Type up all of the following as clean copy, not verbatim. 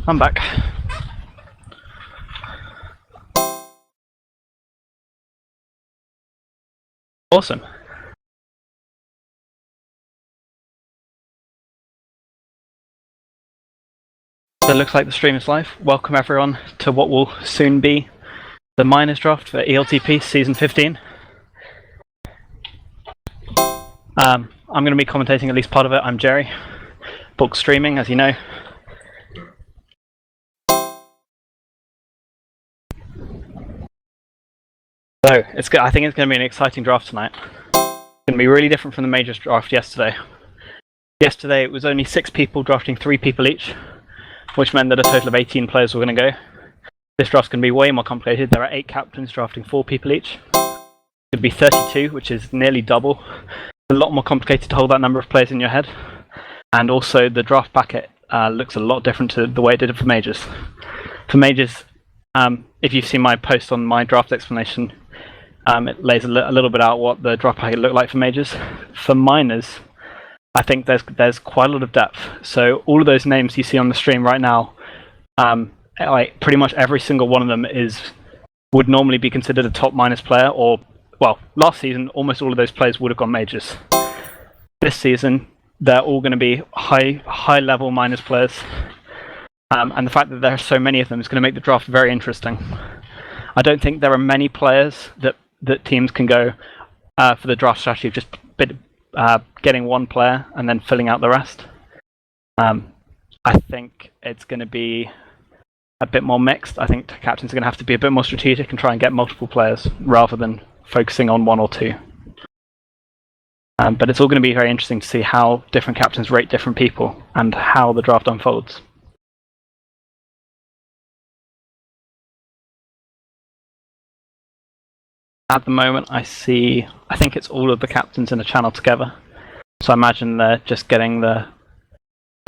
I'm back. Awesome. So it looks like the stream is live. Welcome everyone to what will soon be the minors draft for ELTP season 15. I'm going to be commentating at least part of it. I'm Jerry, book streaming, as you know. So I think it's going to be an exciting draft tonight. It's going to be really different from the majors draft yesterday. Yesterday it was only 6 people drafting 3 people each, which meant that a total of 18 players were going to go. This draft's going to be way more complicated. There are 8 captains drafting 4 people each. It could be 32, which is nearly double. It's a lot more complicated to hold that number of players in your head. And also the draft packet looks a lot different to the way it did for majors. For majors, if you've seen my post on my draft explanation, it lays a little bit out what the draft packet looked like for majors. For minors, I think there's quite a lot of depth. So all of those names you see on the stream right now, like pretty much every single one of them would normally be considered a top minors player, or well, last season almost all of those players would have gone majors. This season they're all going to be high level minors players, and the fact that there are so many of them is going to make the draft very interesting. I don't think there are many players that teams can go for the draft strategy of just getting one player and then filling out the rest. I think it's going to be a bit more mixed. I think captains are going to have to be a bit more strategic and try and get multiple players rather than focusing on 1 or 2. But it's all going to be very interesting to see how different captains rate different people and how the draft unfolds. At the moment, I think it's all of the captains in a channel together. So I imagine they're just getting the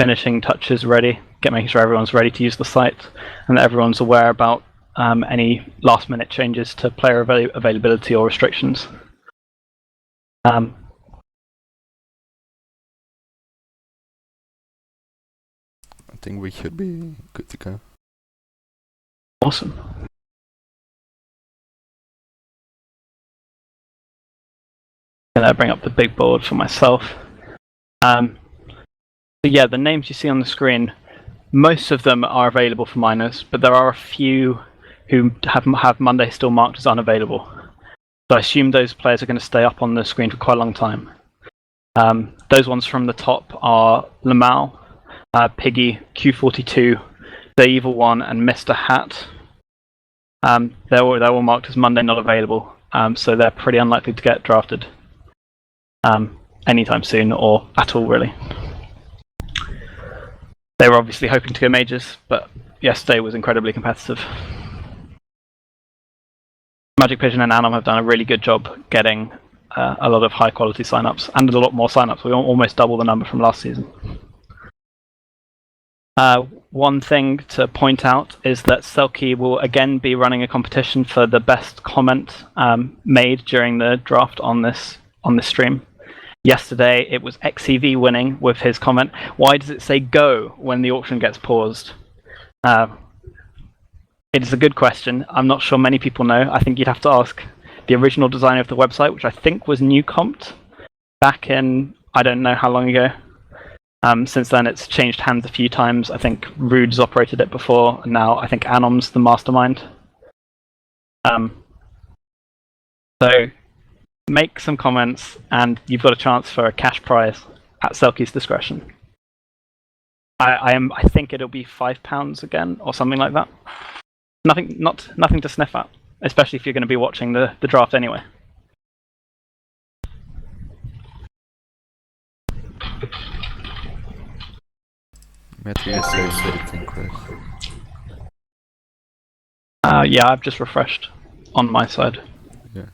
finishing touches ready, making sure everyone's ready to use the site, and that everyone's aware about any last-minute changes to player availability or restrictions. I think we should be good to go. Awesome. I'm going to bring up the big board for myself. So yeah, the names you see on the screen, most of them are available for minors, but there are a few who have Monday still marked as unavailable. So I assume those players are going to stay up on the screen for quite a long time. Those ones from the top are Lamau, Piggy, Q42, The Evil One, and Mr. Hat. They're all marked as Monday not available, so they're pretty unlikely to get drafted anytime soon, or at all really. They were obviously hoping to go majors, but yesterday was incredibly competitive. Magic Pigeon and Anom have done a really good job getting a lot of high quality signups, and a lot more signups. We almost double the number from last season. One thing to point out is that Selkie will again be running a competition for the best comment made during the draft on this stream. Yesterday it was XEV winning with his comment, "Why does it say go when the auction gets paused?" It is a good question. I'm not sure many people know. I think you'd have to ask the original designer of the website, which I think was Newcomt back in, I don't know how long ago. Since then it's changed hands a few times. I think Rude's operated it before, and now I think Anom's the mastermind. So make some comments and you've got a chance for a cash prize at Selkie's discretion. I think it'll be £5 again or something like that. Nothing to sniff at, especially if you're going to be watching the draft anyway. Yeah, I've just refreshed on my side. Yeah.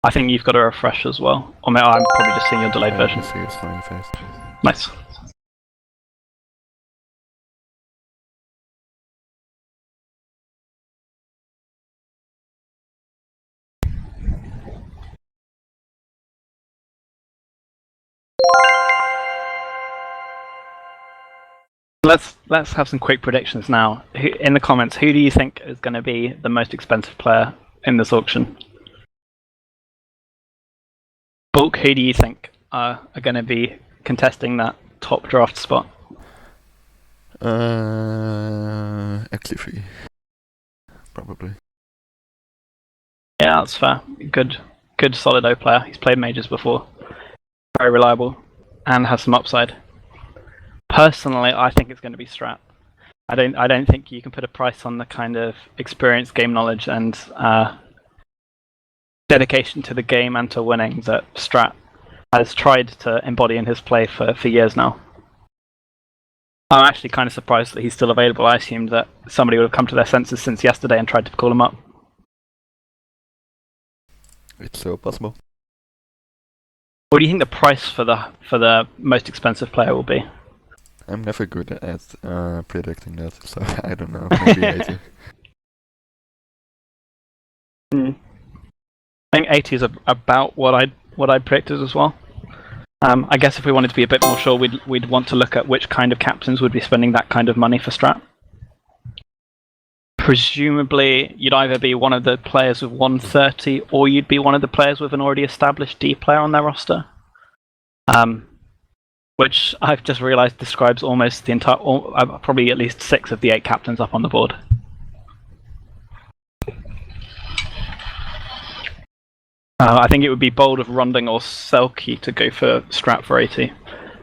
I think you've got to refresh as well. Or maybe I'm probably just seeing your delayed version. Nice. Let's have some quick predictions now. In the comments, who do you think is going to be the most expensive player in this auction? Bulk, who do you think are going to be contesting that top draft spot? XTV. Probably. Yeah, that's fair. Good solid O player. He's played majors before. Very reliable and has some upside. Personally, I think it's going to be Strat. I don't think you can put a price on the kind of experience, game knowledge, and dedication to the game and to winning that Strat has tried to embody in his play for years now. I'm actually kind of surprised that he's still available. I assumed that somebody would have come to their senses since yesterday and tried to call him up. It's so possible. What do you think the price for the most expensive player will be? I'm never good at predicting that, so I don't know. Maybe 80. I think 80 is about what I predicted as well. I guess if we wanted to be a bit more sure, we'd want to look at which kind of captains would be spending that kind of money for Strat. Presumably, you'd either be one of the players with 130, or you'd be one of the players with an already established D player on their roster. Which I've just realised describes almost the entire, probably at least 6 of the 8 captains up on the board. I think it would be bold of Ronding or Selkie to go for Strat for 80,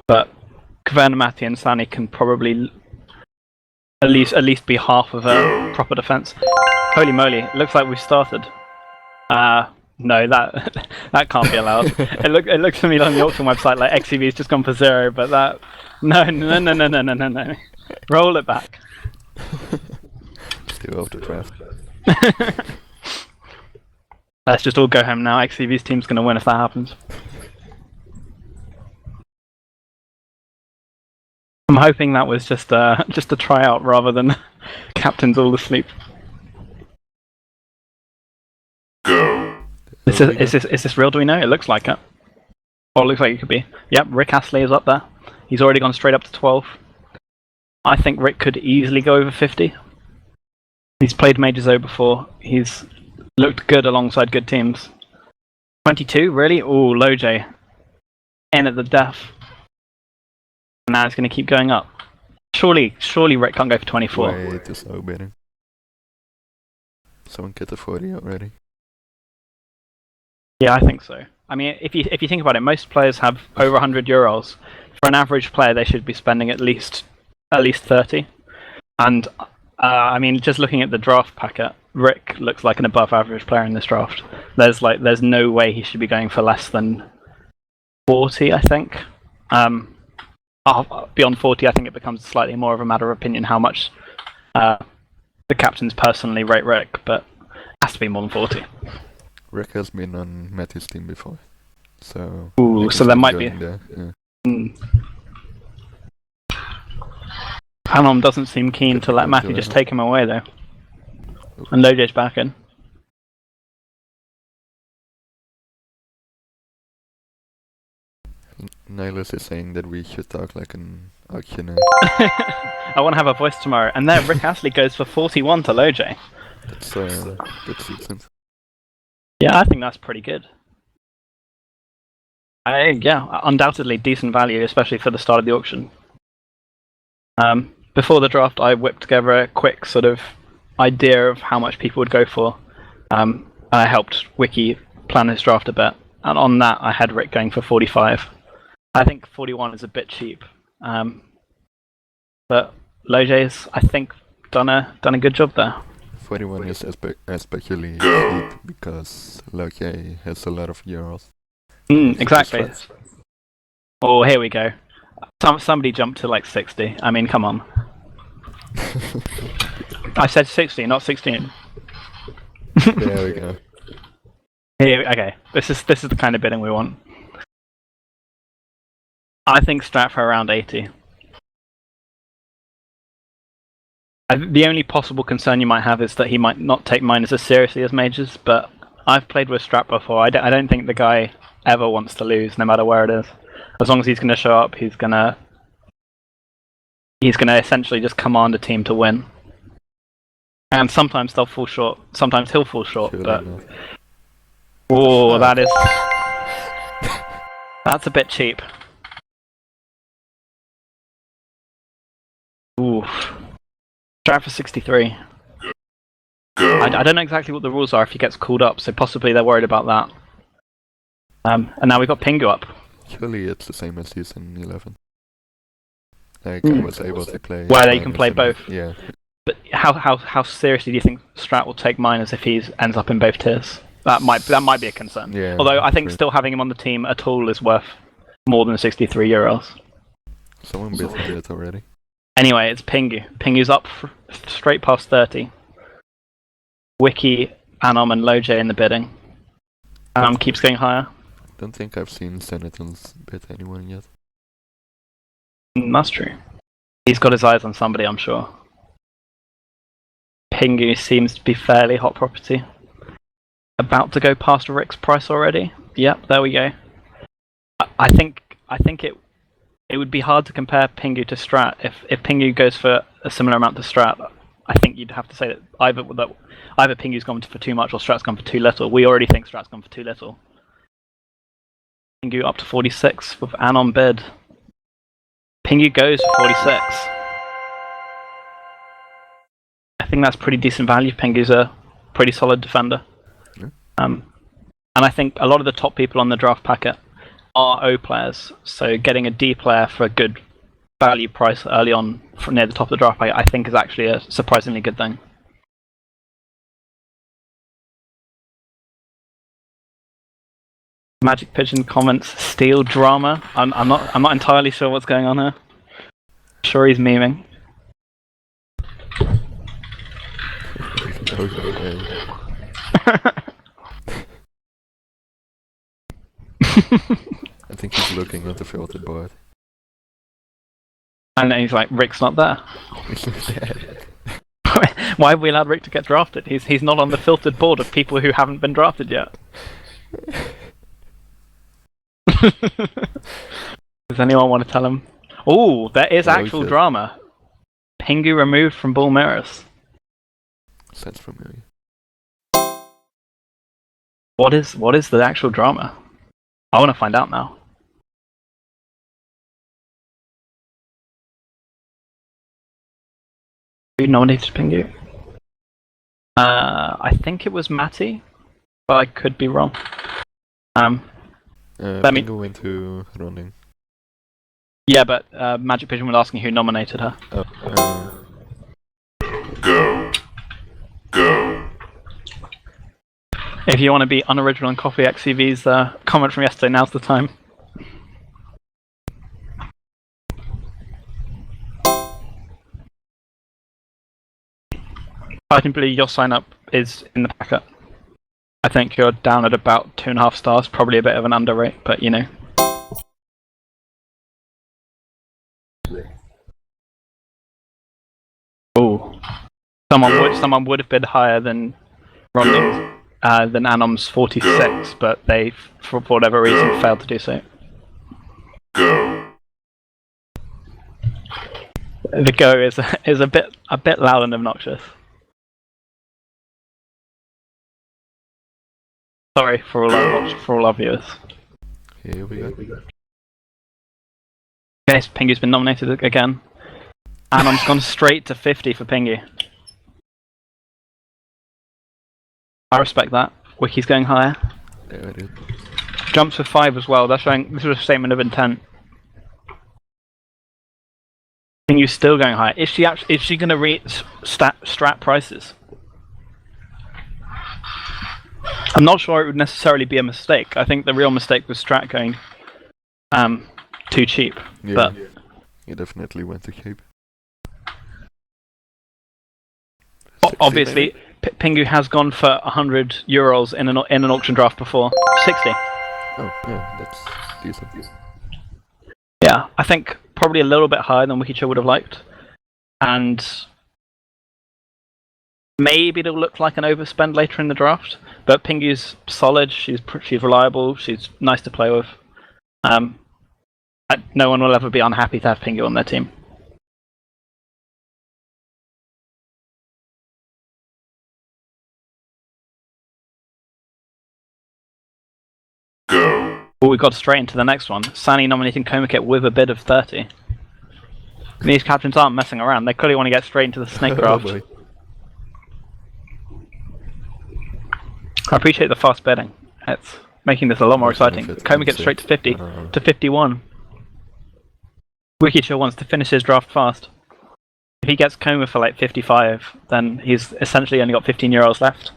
but Kavernamati and Sani can probably at least be half of a proper defense. Holy moly! Looks like we've started. No, that can't be allowed. It looks to me on the auction website like XCV's just gone for 0, but that no. Roll it back. Still off the draft. Let's just all go home now. XCV's team's going to win if that happens. I'm hoping that was just a tryout rather than captains all asleep. Is this real? Do we know? It looks like it. Or it looks like it could be. Yep, Rick Astley is up there. He's already gone straight up to 12. I think Rick could easily go over 50. He's played Majors O before. He's looked good alongside good teams. 22, really? Ooh, Loj. In at the death. And now it's going to keep going up. Surely Rick can't go for 24. Way too slow bidding. Someone get the 40 already. Yeah, I think so. I mean, if you think about it, most players have over 100 euros. For an average player, they should be spending at least 30. And I mean, just looking at the draft packet, Rick looks like an above-average player in this draft. There's no way he should be going for less than 40, I think. Beyond 40, I think it becomes slightly more of a matter of opinion how much the captains personally rate Rick, but it has to be more than 40. Rick has been on Matthew's team before, so. Ooh, so there might be. There, yeah. Panom doesn't seem keen to let Matthew just take him away though. And Loj's back in. Nihilus is saying that we should talk like an auctioneer. I want to have a voice tomorrow. And there, Rick Astley goes for 41 to Loj. That's decent. Yeah, I think that's pretty good. Yeah, undoubtedly decent value, especially for the start of the auction. Before the draft, I whipped together a quick sort of idea of how much people would go for. I helped Wiki plan his draft a bit, and on that, I had Rick going for 45. I think 41 is a bit cheap, but Loj's, I think, done a good job there. 41 is especially cheap because Loj has a lot of euros. Exactly. Oh, here we go. Somebody jumped to like 60. I mean, come on. I said 60, not 16. There we go. Okay, this is the kind of bidding we want. I think Strat for around 80. The only possible concern you might have is that he might not take minors as seriously as majors, but I've played with Strat before. I don't think the guy ever wants to lose, no matter where it is. As long as he's going to show up, he's going to he's going to essentially just command a team to win. And sometimes they'll fall short. Sometimes he'll fall short. Surely But not. oh, that's a bit cheap. Ooh, strat for 63. I don't know exactly what the rules are if he gets called up, so possibly they're worried about that. And now we've got Pingu up. Surely it's the same as season 11. Like, I was able to play... Where you can play both. Yeah. But how seriously do you think Strat will take minors if he ends up in both tiers? That might be a concern. Yeah, although I think true. still having him on the team at all is worth more than 63 euros. Someone bit it already. Anyway, it's Pingu. Pingu's up straight past 30. Wiki, Anom, and Loj in the bidding. Anom keeps going higher. Don't think I've seen Senatons bit anyone yet. That's true. He's got his eyes on somebody, I'm sure. Pingu seems to be fairly hot property. About to go past Rick's price already. Yep, there we go. I think it would be hard to compare Pingu to Strat. If Pingu goes for a similar amount to Strat, I think you'd have to say that either Pingu's gone for too much or Strat's gone for too little. We already think Strat's gone for too little. Pingu up to 46 with Anon bid. Pingu goes for 46. I think that's pretty decent value. Pingu's a pretty solid defender. Yeah. And I think a lot of the top people on the draft packet are O players, so getting a D player for a good value price early on from near the top of the draft packet, I think is actually a surprisingly good thing. Magic Pigeon comments, Steel drama. I'm not entirely sure what's going on here. Sure he's memeing. I think he's looking at the filtered board. And then he's like, Rick's not there. Why have we allowed Rick to get drafted? He's not on the filtered board of people who haven't been drafted yet. Does anyone want to tell him? Oh, there is actual drama. Pingu removed from Bull Mirrors. Sounds familiar. What is the actual drama? I want to find out now. Who nominated Pingu? I think it was Matty, but I could be wrong. Pingu went to running. Yeah, but Magic Pigeon was asking who nominated her. Go. If you want to be unoriginal and copy XCV's comment from yesterday, now's the time. Fighting Blue, your sign up is in the packet. I think you're down at about 2.5 stars, probably a bit of an underrate, but you know. Ooh. Someone would have bid higher than Rodney, than Anom's 46, but they, for whatever reason, failed to do so. The go is a bit loud and obnoxious. Sorry for all our viewers. Here we go. Okay, so Pingu's been nominated again. Anom's gone straight to 50 for Pingu. I respect that. Wiki's going higher. There it is. Jumps for 5 as well. That's showing this is a statement of intent. Pingu's still going higher. Is she going to read strat prices? I'm not sure it would necessarily be a mistake. I think the real mistake was Strat going too cheap. Yeah, but he definitely went to cheap. Obviously, Pingu has gone for 100 euros in an auction draft before. 60. Oh, yeah, that's decent. Yeah, I think probably a little bit higher than Wikicho would have liked. And maybe it'll look like an overspend later in the draft. But Pingu's solid, she's reliable, she's nice to play with. No one will ever be unhappy to have Pingu on their team. Well, we got straight into the next one. Sani nominating Komakit with a bid of 30. These captains aren't messing around. They clearly want to get straight into the snake draft. boy. I appreciate the fast betting. It's making this a lot more exciting. Komakit straight to 50 to 51. Wikichill wants to finish his draft fast. If he gets Koma for like 55, then he's essentially only got 15 euros left.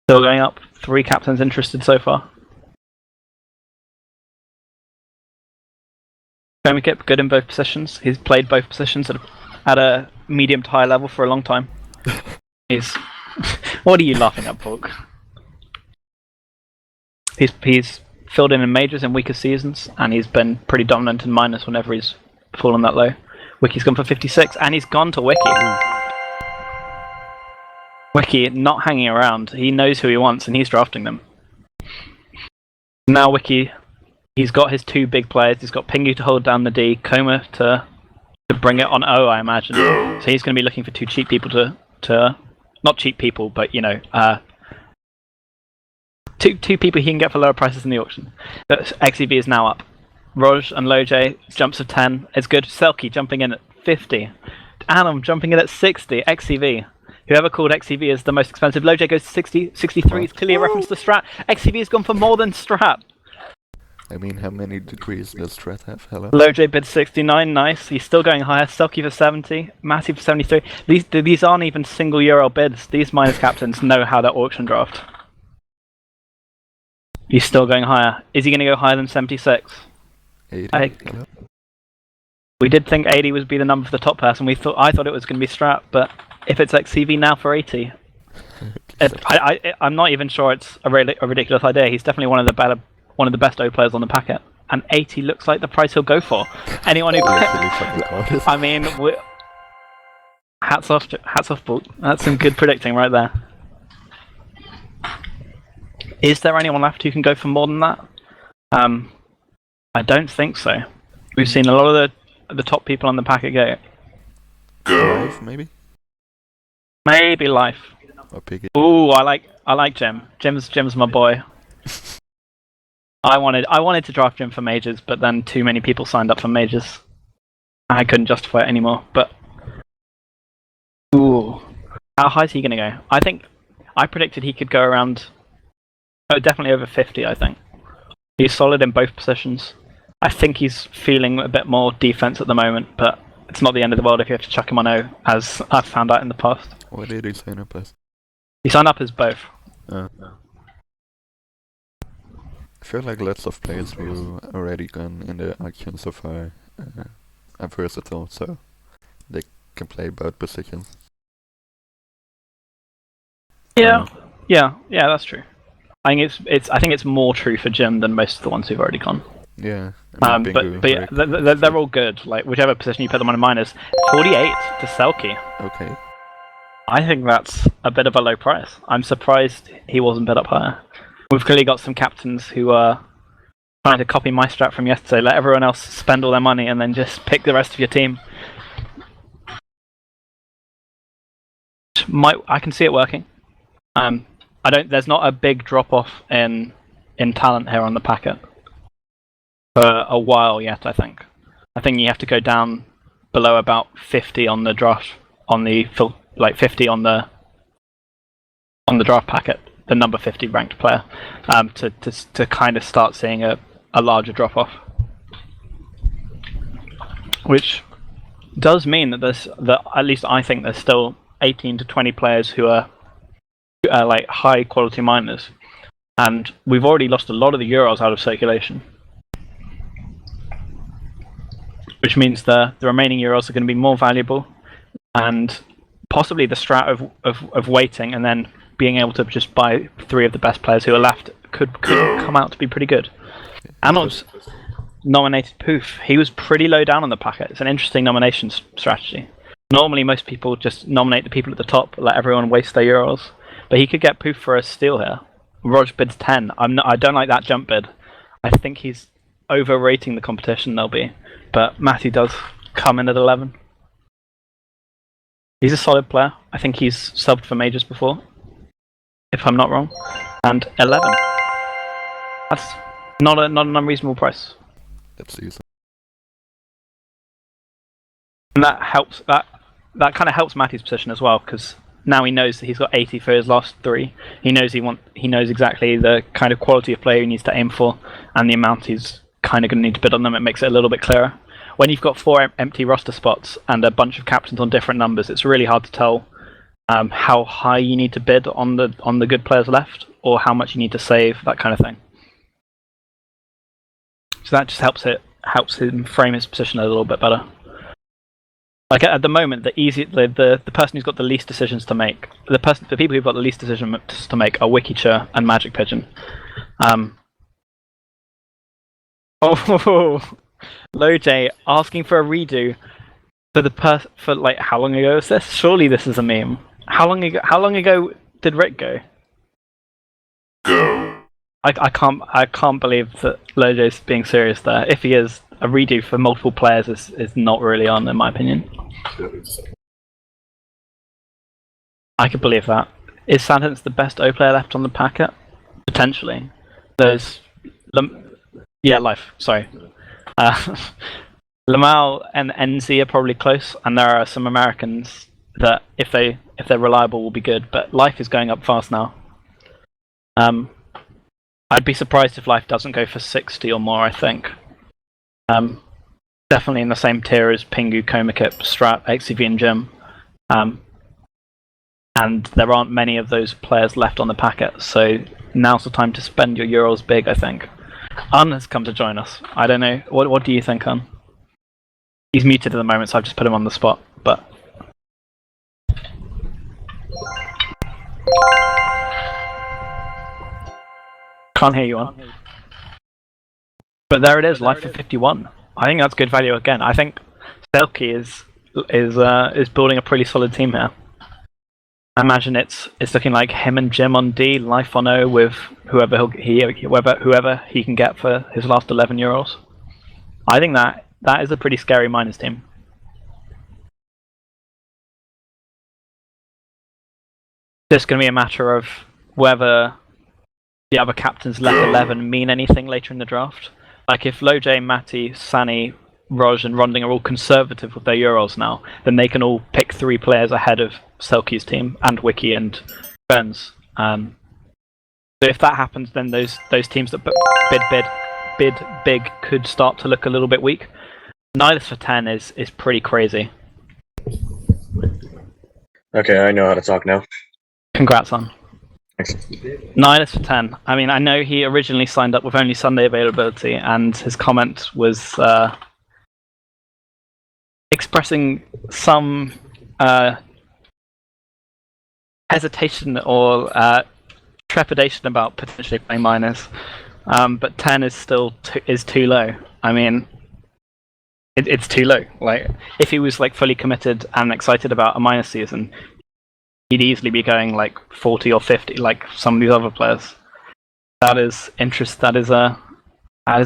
Still going up. 3 captains interested so far. Komakit good in both positions. He's played both positions at a medium to high level for a long time. He's. What are you laughing at, Pork? He's filled in majors in weaker seasons, and he's been pretty dominant in minors whenever he's fallen that low. Wiki's gone for 56, and he's gone to Wiki. Wiki not hanging around. He knows who he wants, and he's drafting them. Now Wiki, he's got his 2 big players. He's got Pingu to hold down the D, Koma to bring it on O, I imagine. So he's going to be looking for 2 cheap people to not cheap people, but you know, two people he can get for lower prices in the auction. XEV is now up. Roj and Loj jumps of 10. It's good. Selkie jumping in at 50. Anam jumping in at 60. XEV. Whoever called XEV is the most expensive. Loj goes to 60. 63 is clearly a reference to Strat. XEV has gone for more than Strat. I mean, how many degrees does Strat have? Hello? Loj bid 69, nice. He's still going higher. Selkie for 70, Massive for 73. These aren't even single euro bids. These minus captains know how to auction draft. He's still going higher. Is he going to go higher than 76? 80? We did think 80 would be the number for the top person. I thought it was going to be Strat, but if it's XCV now for 80, I'm not even sure it's a ridiculous idea. He's definitely one of the best O players on the packet, and 80 looks like the price he'll go for. Anyone who, I mean, hats off, Bolt. That's some good predicting right there. Is there anyone left who can go for more than that? I don't think so. We've seen a lot of the top people on the packet go. Life, maybe? Maybe Life. Or Piggy. Ooh, I like Jim. Jim's my boy. I wanted to draft Jim for majors, but then too many people signed up for majors. I couldn't justify it anymore. But ooh, how high is he gonna go? I predicted he could go around. Oh, definitely over 50. I think he's solid in both positions. I think he's feeling a bit more defense at the moment, but it's not the end of the world if you have to chuck him on O, as I've found out in the past. What did he sign up as? He signed up as both. I feel like lots of players who already gone in the auction so far are versatile, so they can play both positions. Yeah, that's true. I think it's more true for Jim than most of the ones who've already gone. Yeah, but yeah, they're all good. Like whichever position you put them on in minus. 48 to Selkie. Okay. I think that's a bit of a low price. I'm surprised he wasn't bid up higher. We've clearly got some captains who are trying to copy my strat from yesterday. Let everyone else spend all their money and then just pick the rest of your team. I can see it working. There's not a big drop off in talent here on the packet for a while yet. I think you have to go down below about 50 on the draft, 50 on the draft packet, the number 50 ranked player, to kind of start seeing a larger drop off, which does mean that at least I think there's still 18 to 20 players who are like high quality miners, and we've already lost a lot of the euros out of circulation, which means the remaining euros are going to be more valuable, and possibly the strat of waiting and then being able to just buy 3 of the best players who are left could come out to be pretty good. Anod's nominated Poof. He was pretty low down on the packet. It's an interesting nomination strategy. Normally most people just nominate the people at the top, let everyone waste their euros. But he could get Poof for a steal here. Rog bids 10. I don't like that jump bid. I think he's overrating the competition there'll be. But Matty does come in at 11. He's a solid player. I think he's subbed for majors before. if I'm not wrong, and 11. That's not an unreasonable price. That's easy. And that helps. That kind of helps Matty's position as well, because now he knows that he's got 80 for his last 3. He knows he knows exactly the kind of quality of player he needs to aim for, and the amount he's kind of going to need to bid on them. It makes it a little bit clearer. When you've got 4 empty roster spots and a bunch of captains on different numbers, it's really hard to tell how high you need to bid on the good players left, or how much you need to save, that kind of thing. So that just helps him frame his position a little bit better. Like at the moment, the person who's got the least decisions to make, the people who've got the least decisions to make are Wikicha and Magic Pigeon. Loj asking for a redo for like, how long ago was this? Surely this is a meme. How long ago did Rick go? I can't believe that Loj is being serious there. If he is, a redo for multiple players is not really on, in my opinion. I could believe that. Is Santence the best O player left on the packet? Potentially. There's life. Sorry. Lamal and NZ are probably close, and there are some Americans that, if they're reliable, will be good. But Life is going up fast now. I'd be surprised if Life doesn't go for 60 or more. I think. Definitely in the same tier as Pingu, Komakip, Strat, XCV, and Jim. And there aren't many of those players left on the packet, so now's the time to spend your euros big, I think. Un has come to join us. I don't know. What do you think, Un? He's muted at the moment, so I've just put him on the spot, but... Can't hear you, Un. But there it is, Life for 51. I think that's good value again. I think Selkie is building a pretty solid team here. I imagine it's looking like him and Jim on D, Life on O, with whoever he can get for his last 11 euros. I think that is a pretty scary minors team. It's going to be a matter of whether the other captains left 11 mean anything later in the draft. Like if Loj, Matty, Sani, Roj, and Ronding are all conservative with their euros now, then they can all pick 3 players ahead of Selkie's team and Wiki and Burns. So if that happens, then those teams that bid big could start to look a little bit weak. Nihilus for 10 is pretty crazy. Okay, I know how to talk now. Congrats, on. Thanks. Nihilus for 10. I mean, I know he originally signed up with only Sunday availability, and his comment was expressing some hesitation or trepidation about potentially playing minors. But 10 is still too low. I mean, it's too low. Like, if he was like fully committed and excited about a minor season, he'd easily be going like 40 or 50, like some of these other players. That is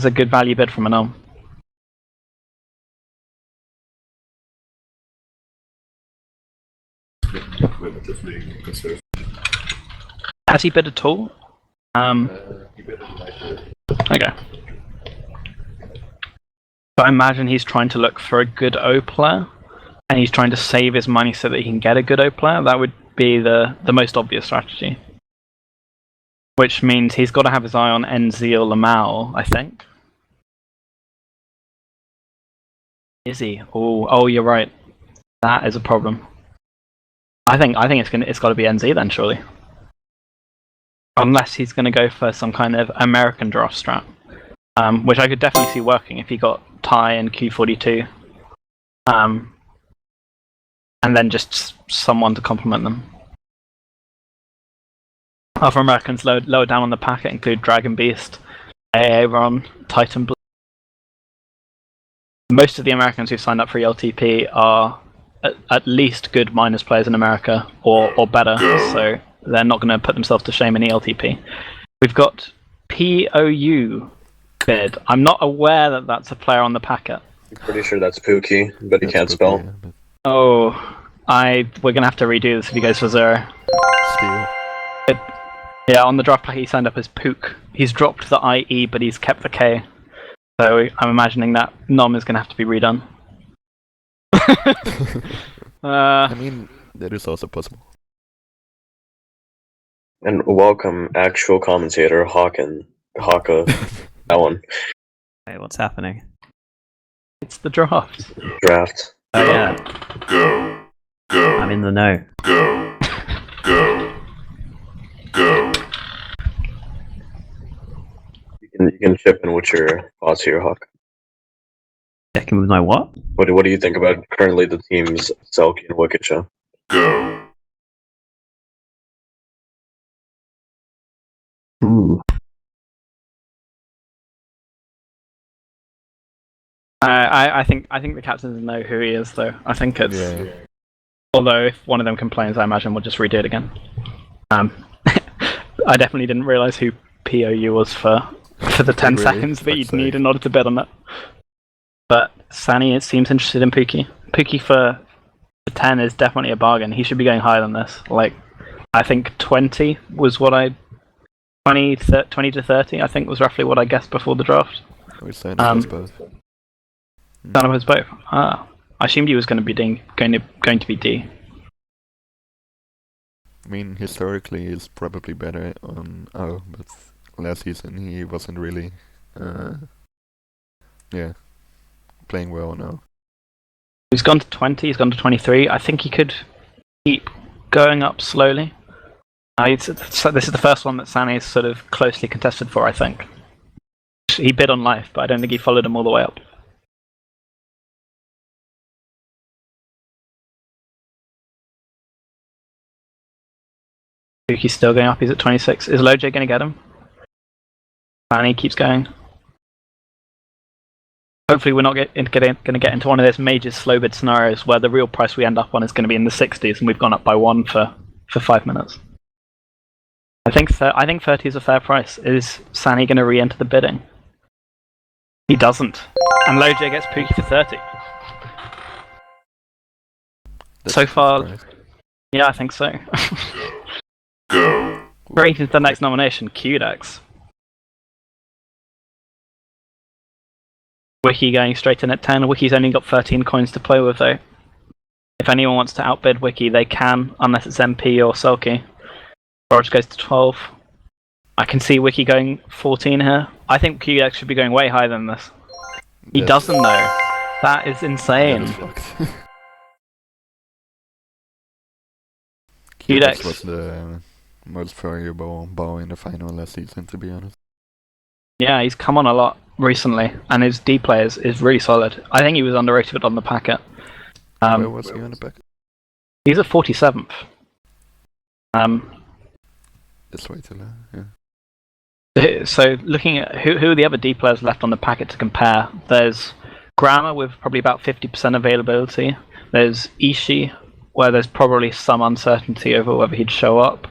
a good value bid from an Elm. Has he bid at all? Okay. But I imagine he's trying to look for a good O player, and he's trying to save his money so that he can get a good O player. That would be the most obvious strategy. Which means he's got to have his eye on NZ or Lamal, I think. Is he? Oh, you're right. That is a problem. I think it's got to be NZ then, surely. Unless he's going to go for some kind of American draft strat, which I could definitely see working if he got Ty and Q42, and then just someone to complement them. Other Americans lower down on the packet include Dragon Beast, Aaron, Titan Blue. Most of the Americans who signed up for ELTP are at least good minors players in America, or better, so they're not going to put themselves to shame in ELTP. We've got POU bid. I'm not aware that that's a player on the packet. I'm pretty sure that's Pookie, but he can't spell. Oh, we're going to have to redo this if he goes for 0. Steal. Yeah, on the draft pack he signed up as Pook. He's dropped the IE, but he's kept the K. So I'm imagining that nom is going to have to be redone. I mean, that is also possible. And welcome, actual commentator Hawka. That one. Hey, what's happening? It's the draft. Draft. Oh yeah. Go. I'm in the know. You can chip in with your thoughts here, Hawk. Checking with my what? What do you think about currently the teams Selkie and Wicketcha? Ooh. I think the captains know who he is, though. I think it's. Yeah. Although if one of them complains, I imagine we'll just redo it again. I definitely didn't realise who POU was for the 10 Really? seconds that you'd Fuck's need sake. in order to bet on it. But Sani, it seems interested in Pookie. Pookie for 10 is definitely a bargain. He should be going higher than this. Like, I think 20 was what 20 to 30, I think was roughly what I guessed before the draft. We signed up as both. None of us both. I assumed he was going to be going to be D. I mean, historically he's probably better on O, but last season he wasn't really, playing well on O. He's gone to 20, he's gone to 23. I think he could keep going up slowly. This is the first one that Sani is sort of closely contested for, I think. He bid on life, but I don't think he followed him all the way up. He's still going up, he's at 26. Is Loj going to get him? Sani keeps going. Hopefully we're not going to get into one of those major slow bid scenarios where the real price we end up on is going to be in the 60s and we've gone up by 1 for 5 minutes. I think 30 is a fair price. Is Sani going to re-enter the bidding? He doesn't. And Loj gets Pookie for 30. That's So a far, surprise. yeah, I think so. Right into the next nomination, QDex. Wiki going straight in at 10. Wiki's only got 13 coins to play with, though. If anyone wants to outbid Wiki, they can, unless it's MP or Selkie. Rog goes to 12. I can see Wiki going 14 here. I think QDex should be going way higher than this. He That's- doesn't, though. That is that insane. is fucked. QDex. QDex was the most valuable ball in the final last season, to be honest. Yeah, he's come on a lot recently, and his D play is really solid. I think he was underrated on the packet. Where was he on the packet? He's at 47th. That's way too low, yeah. So looking at who are the other D players left on the packet to compare, there's Grammar with probably about 50% availability. There's Ishii, where there's probably some uncertainty over whether he'd show up.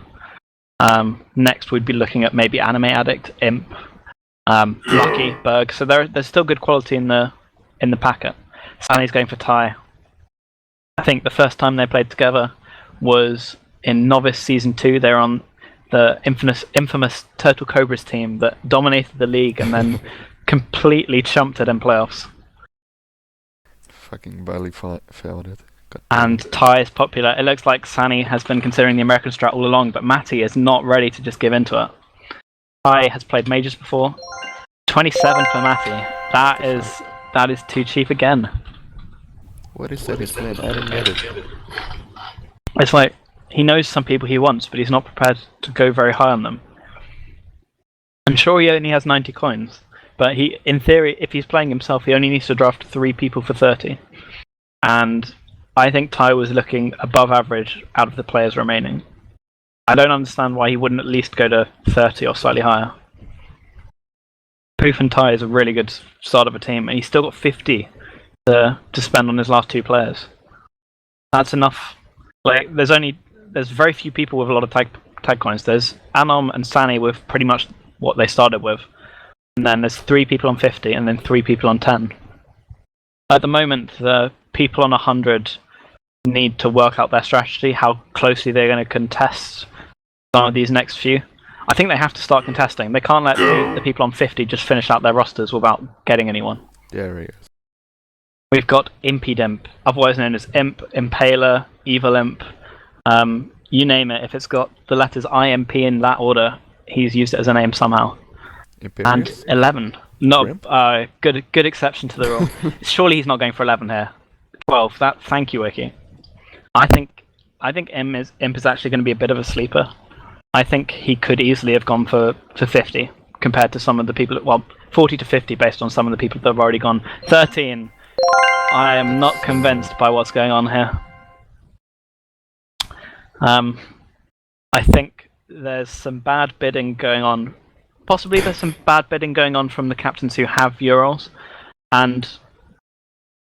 Next we'd be looking at maybe Anime Addict, Imp, Lucky, Berg. So there's still good quality in the packet. Sani's going for Ty. I think the first time they played together was in Novice Season 2. They're on the infamous Turtle Cobras team that dominated the league and then completely chumped it in playoffs. Fucking barely failed it. God damn And it. Ty is popular. It looks like Sani has been considering the American strat all along, but Matty is not ready to just give into it. Ty has played majors before. 27 for Matty. That is too cheap again. What is that he's playing? I don't get it. It's like he knows some people he wants, but he's not prepared to go very high on them. I'm sure he only has 90 coins, but in theory, if he's playing himself, he only needs to draft 3 people for 30. And I think Ty was looking above average out of the players remaining. I don't understand why he wouldn't at least go to 30 or slightly higher. Poof and Ty is a really good start of a team, and he's still got 50 to spend on his last 2 players. That's enough. Like, there's very few people with a lot of tag coins. There's Anom and Sani with pretty much what they started with. And then there's 3 people on 50 and then 3 people on 10. At the moment, the people on 100 need to work out their strategy, how closely they're going to contest some of these next few. I think they have to start contesting. They can't let the people on 50 just finish out their rosters without getting anyone. There he is. We've got Impy Dimp, otherwise known as Imp, Impaler, Evil Imp, you name it. If it's got the letters IMP in that order, he's used it as a name somehow. Imperius? And 11. Not Shrimp? good exception to the rule. Surely he's not going for 11 here. 12. Thank you, Wiki. I think Imp is actually going to be a bit of a sleeper. I think he could easily have gone for 50 compared to some of the people. Well, 40 to 50 based on some of the people that have already gone. 13. I am not convinced by what's going on here. I think there's some bad bidding going on. Possibly there's some bad bidding going on from the captains who have Euros, and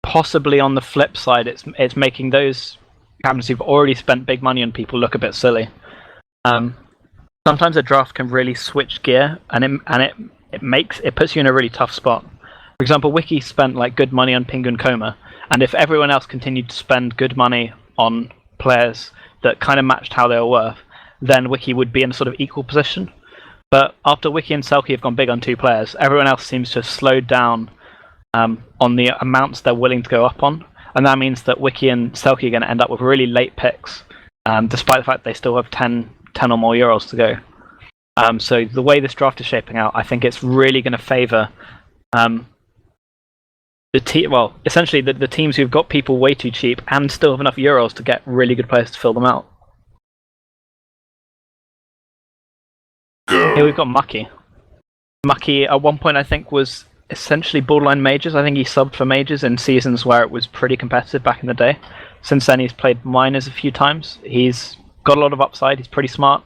possibly on the flip side, it's making those captains who've already spent big money on people look a bit silly. Sometimes a draft can really switch gear, and it puts you in a really tough spot. For example, Wiki spent like good money on Penguin Coma, and if everyone else continued to spend good money on players that kind of matched how they were worth, then Wiki would be in a sort of equal position. But after Wiki and Selkie have gone big on 2 players, everyone else seems to have slowed down on the amounts they're willing to go up on, and that means that Wiki and Selkie are going to end up with really late picks, despite the fact they still have 10 or more Euros to go. So the way this draft is shaping out, I think it's really going to favour essentially the teams who've got people way too cheap and still have enough Euros to get really good players to fill them out. Here we've got Mucky. Mucky at one point I think was essentially borderline Majors. I think he subbed for Majors in seasons where it was pretty competitive back in the day. Since then he's played Minors a few times. He's got a lot of upside, he's pretty smart.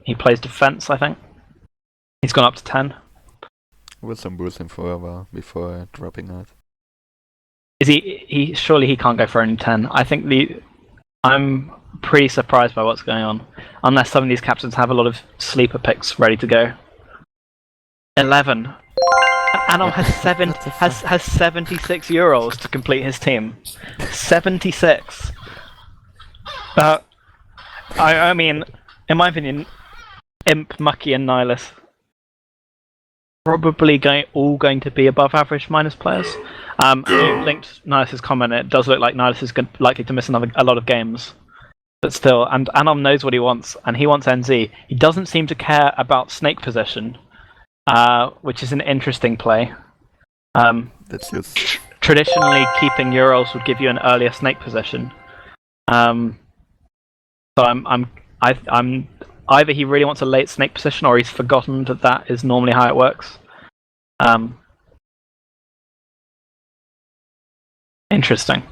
He plays defense, I think. He's gone up to 10. With some boosting for a while before dropping out. Is he surely he can't go for only 10. I think I'm pretty surprised by what's going on. Unless some of these captains have a lot of sleeper picks ready to go. 11. Anom has 76 Euros to complete his team. 76. I mean, in my opinion, Imp, Mucky, and Nihilus probably all going to be above average minus players. You linked Nihilus's comment. It does look like Nihilus is likely to miss a lot of games. But still, and Anom knows what he wants, and he wants NZ. He doesn't seem to care about snake position, which is an interesting play. That's just... Traditionally, keeping Euros would give you an earlier snake position. So I'm either he really wants a late snake position, or he's forgotten that is normally how it works. Interesting.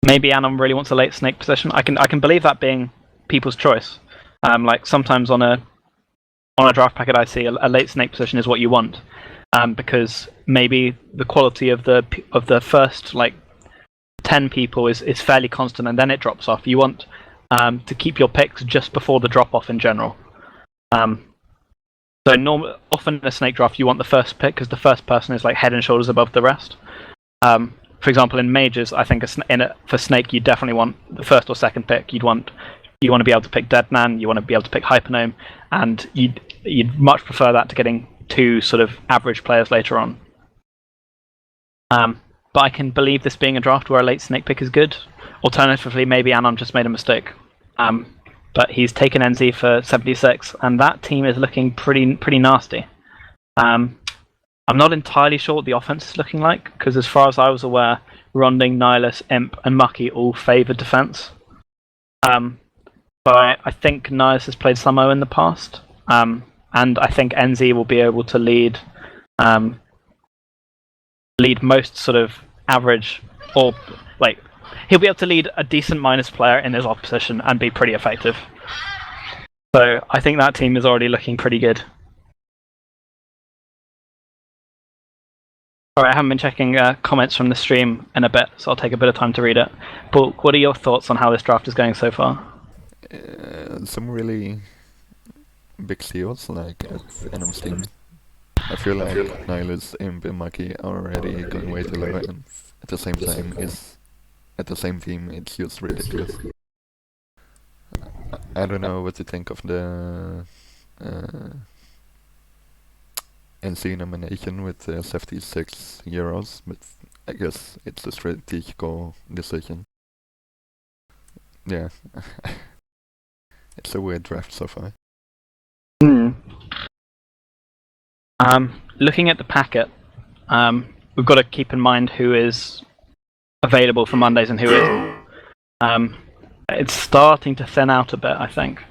Maybe Anom really wants a late snake position. I can believe that being people's choice. Like sometimes on a draft packet, I see a late snake position is what you want, because maybe the quality of the first like 10 people is fairly constant, and then it drops off. You want to keep your picks just before the drop off in general. So often in a snake draft, you want the first pick because the first person is like head and shoulders above the rest. For example, in Majors, I think for Snake, you definitely want the first or second pick. You want to be able to pick Deadman, you want to be able to pick Hypernome, and you'd much prefer that to getting 2 sort of average players later on. But I can believe this being a draft where a late Snake pick is good. Alternatively, maybe Anon just made a mistake. But he's taken NZ for 76, and that team is looking pretty nasty. I'm not entirely sure what the offense is looking like, because as far as I was aware, Ronding, Nihilus, Imp, and Mucky all favoured defense. But I think Nihilus has played Samo in the past, and I think NZ will be able to lead most sort of average, or like he'll be able to lead a decent minus player in his opposition and be pretty effective. So I think that team is already looking pretty good. Alright, I haven't been checking comments from the stream in a bit, so I'll take a bit of time to read it. But what are your thoughts on how this draft is going so far? Some really big steals, like at Anom's team. I feel like Nihilus, Imp, and Mucky are already going way too low, and at the same time, at the same team, it's just ridiculous. I don't know what to think of the NC nomination with 76 euros, but I guess it's a strategical decision. Yeah. It's a weird draft so far. Looking at the packet, we've got to keep in mind who is available for Mondays and who isn't. It's starting to thin out a bit, I think.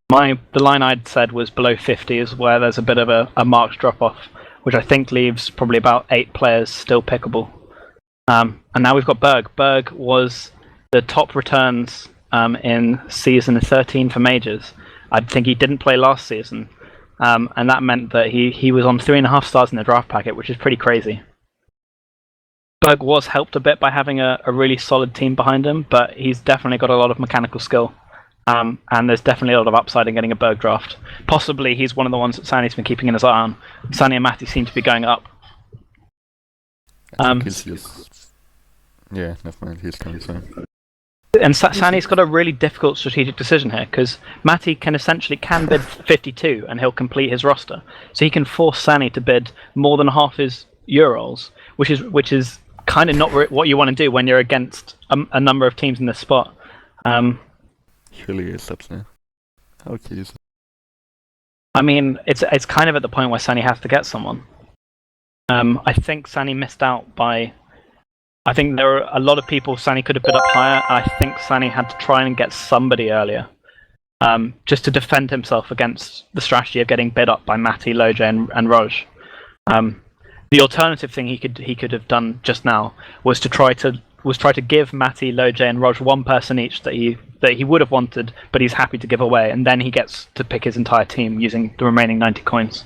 The line I'd said was below 50 is where there's a bit of a marked drop-off, which I think leaves probably about 8 players still pickable. And now we've got Berg. Berg was the top returns in season 13 for majors. I think he didn't play last season, and that meant that he was on 3.5 stars in the draft packet, which is pretty crazy. Berg was helped a bit by having a really solid team behind him, but he's definitely got a lot of mechanical skill. And there's definitely a lot of upside in getting a Berg draft. Possibly he's one of the ones that Sanny's been keeping in his eye on. Sanny and Matty seem to be going up. I think he's just... Yeah, never mind, he's coming soon. And Sanny's got a really difficult strategic decision here, because Matty can bid 52 and he'll complete his roster. So he can force Sanny to bid more than half his Euros, which is kind of not what you want to do when you're against a number of teams in this spot. Surely it's up now. How cute is it? I mean, it's kind of at the point where Sanny has to get someone. I think Sanny missed out by... I think there are a lot of people Sanny could have bid up higher, and I think Sanny had to try and get somebody earlier, just to defend himself against the strategy of getting bid up by Matty, Loja, and Roj. The alternative thing he could have done just now was to try to give Matty, Loja, and Roj one person each that he would have wanted, but he's happy to give away, and then he gets to pick his entire team using the remaining 90 coins.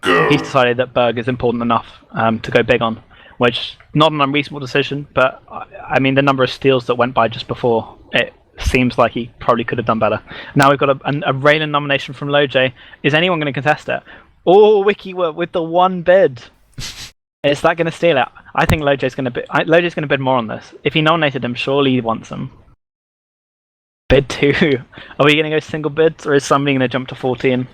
He's decided that Berg is important enough to go big on, which not an unreasonable decision, but I mean the number of steals that went by just before, it seems like he probably could have done better. Now we've got a Raylan nomination from Loja. Is anyone going to contest it? Oh, Wiki with the one bid. Is that going to steal it? I think Loja's going to bid more on this. If he nominated him, surely he wants him. Bid 2. Are we going to go single bids, or is somebody going to jump to 14?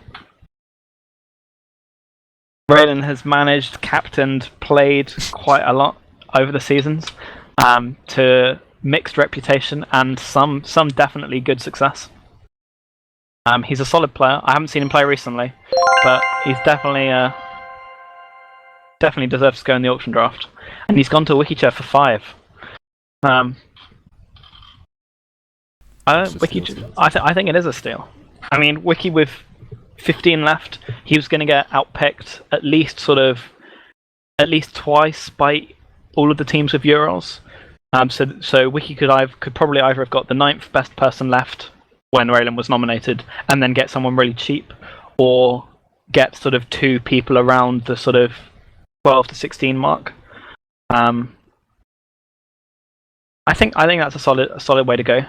Raylan has managed, captained, played quite a lot over the seasons, to mixed reputation and some definitely good success. He's a solid player. I haven't seen him play recently, but he's definitely deserves to go in the auction draft. And he's gone to Wiki chair for 5. I think it is a steal. I mean, Wiki with 15 left, he was going to get outpicked at least twice by all of the teams with Euros. So Wiki could probably either have got the 9th best person left when Raylan was nominated, and then get someone really cheap, or get sort of 2 people around the sort of 12 to 16 mark. I think that's a solid way to go.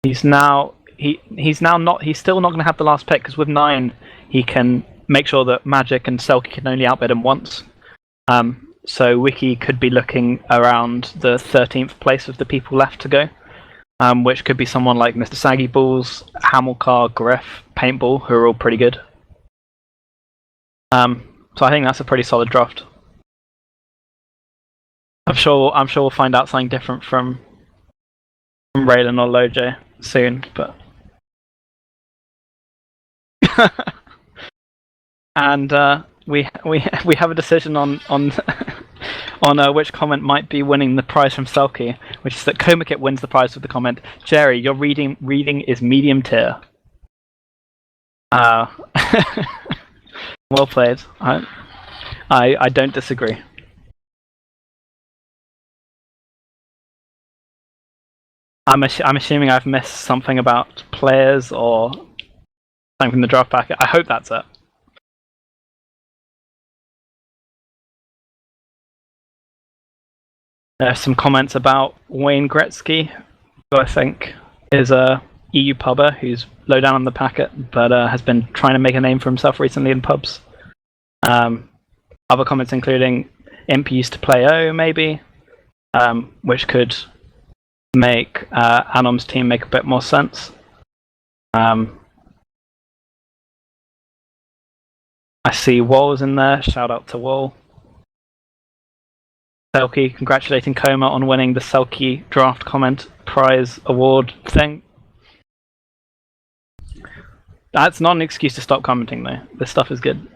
He's still not going to have the last pick, because with 9 he can make sure that Magic and Selkie can only outbid him once. So Wiki could be looking around the 13th place of the people left to go, which could be someone like Mr. Saggy Balls, Hamilcar, Griff, Paintball, who are all pretty good. So I think that's a pretty solid draft. I'm sure we'll find out something different from Raylan or Loja soon, but and we have a decision on which comment might be winning the prize from Selkie, which is that Komikit wins the prize with the comment, "Jerry, your reading is medium tier." Well played. I don't disagree. I'm assuming I've missed something about players or something from the draft packet. I hope that's it. There's some comments about Wayne Gretzky, who I think is a EU pubber who's low down on the packet, but has been trying to make a name for himself recently in pubs. Other comments including Imp used to play O, maybe, which could make Anom's team make a bit more sense. I see Woll's in there. Shout out to Woll. Selkie congratulating Coma on winning the Selkie draft comment prize award thing. That's not an excuse to stop commenting though. This stuff is good.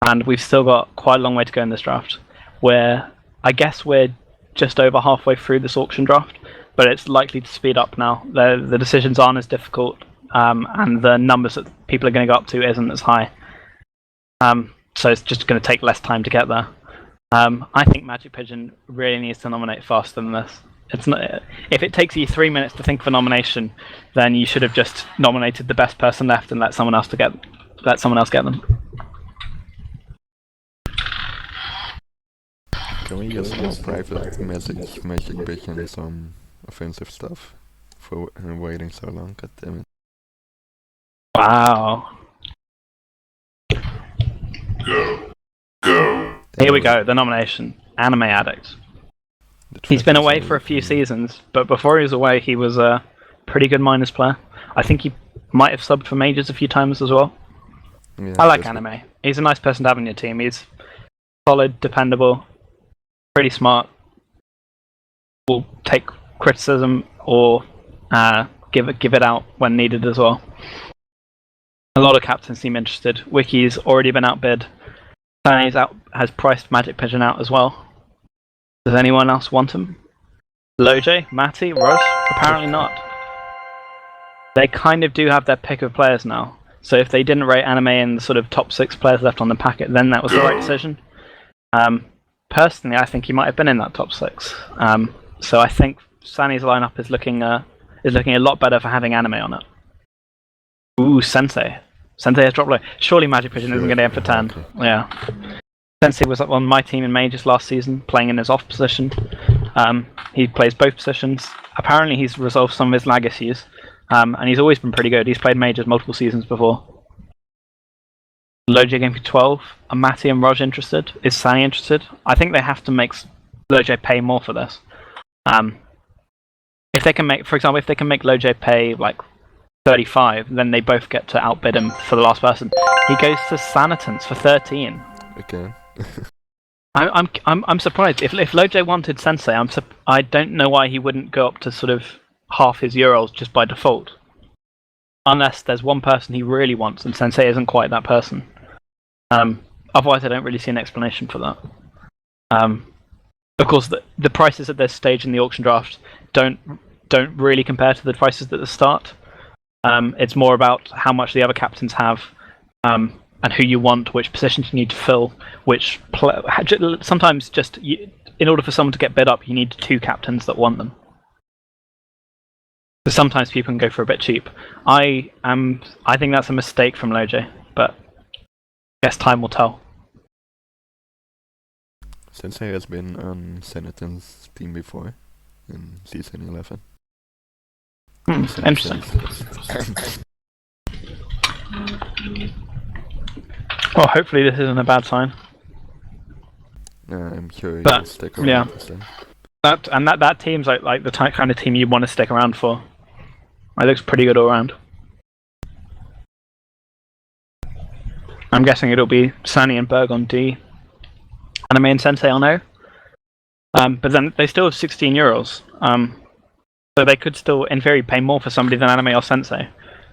And we've still got quite a long way to go in this draft. I guess we're just over halfway through this auction draft, but it's likely to speed up now. The decisions aren't as difficult, and the numbers that people are going to go up to isn't as high. So it's just going to take less time to get there. I think Magic Pigeon really needs to nominate faster than this. It's not. If it takes you 3 minutes to think of a nomination, then you should have just nominated the best person left and let someone else get them. Can we use more private message Magic Pigeon some offensive stuff for waiting so long? God damn it. Wow. Go. Here we go, the nomination. Anime Addict. He's been away for a few seasons, but before he was away, he was a pretty good minors player. I think he might have subbed for majors a few times as well. Yeah, I like Anime. He's a nice person to have in your team. He's solid, dependable, pretty smart. Will take criticism or give it out when needed as well. A lot of captains seem interested. Wiki's already been outbid. Sunny's has priced Magic Pigeon out as well. Does anyone else want him? Loj, Matty, Rush? Apparently not. They kind of do have their pick of players now. So if they didn't rate Anime in the sort of top 6 players left on the packet, then that was the right decision. Personally, I think he might have been in that top 6. So I think Sunny's lineup is looking a lot better for having Anime on it. Ooh, Sensei. Sensei has dropped low. Surely Magic Pigeon isn't going to aim for 10. Okay. Yeah. Sensei was up on my team in Majors last season, playing in his off position. He plays both positions. Apparently he's resolved some of his lag issues. And he's always been pretty good. He's played Majors multiple seasons before. Loj game for 12. Are Matty and Rog interested? Is Sani interested? I think they have to make Loj pay more for this. If they can make, for example, if they can make Loj pay like 35, then they both get to outbid him for the last person. He goes to Sanitans for 13. Okay. I'm surprised. If Loj wanted Sensei, I don't know why he wouldn't go up to sort of half his Euros just by default. Unless there's one person he really wants and Sensei isn't quite that person. Otherwise I don't really see an explanation for that. Of course the prices at this stage in the auction draft don't really compare to the prices at the start. It's more about how much the other captains have, and who you want, which positions you need to fill, sometimes just in order for someone to get bid up, you need 2 captains that want them. So sometimes people can go for a bit cheap. I think that's a mistake from Loj, but I guess time will tell. Sensei has been on Senator's team before in season 11. Interesting. Well, hopefully this isn't a bad sign. I'm sure But, he'll stick around. yeah. Then. That team's like the kind of team you want to stick around for. It looks pretty good all around. I'm guessing it'll be Sunny and Berg on D. Anime and Sensei on O. But then they still have 16 Euros. So they could still, in theory, pay more for somebody than Anime or Sensei.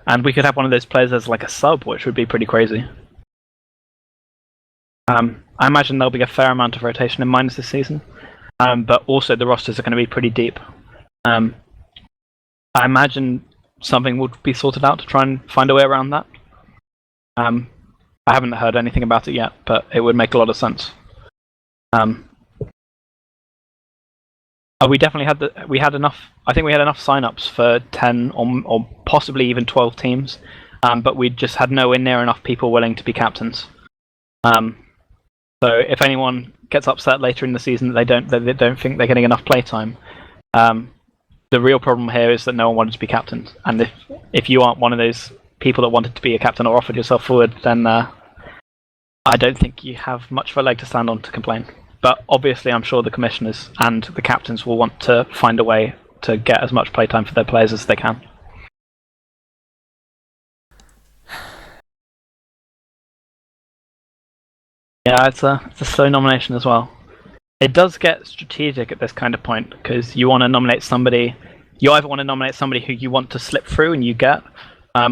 And we could have one of those players as like a sub, which would be pretty crazy. I imagine there'll be a fair amount of rotation in minors this season. But also the rosters are going to be pretty deep. I imagine something would be sorted out to try and find a way around that. I haven't heard anything about it yet, but it would make a lot of sense. We definitely had enough. I think we had enough sign-ups for 10 or possibly even 12 teams, but we just had nowhere near enough people willing to be captains. So if anyone gets upset later in the season that they don't think they're getting enough playtime, the real problem here is that no one wanted to be captain. And if you aren't one of those people that wanted to be a captain or offered yourself forward, then I don't think you have much of a leg to stand on to complain. But obviously I'm sure the commissioners and the captains will want to find a way to get as much playtime for their players as they can. Yeah, it's a slow nomination as well. It does get strategic at this kind of point because you want to nominate somebody. You either want to nominate somebody who you want to slip through and you get,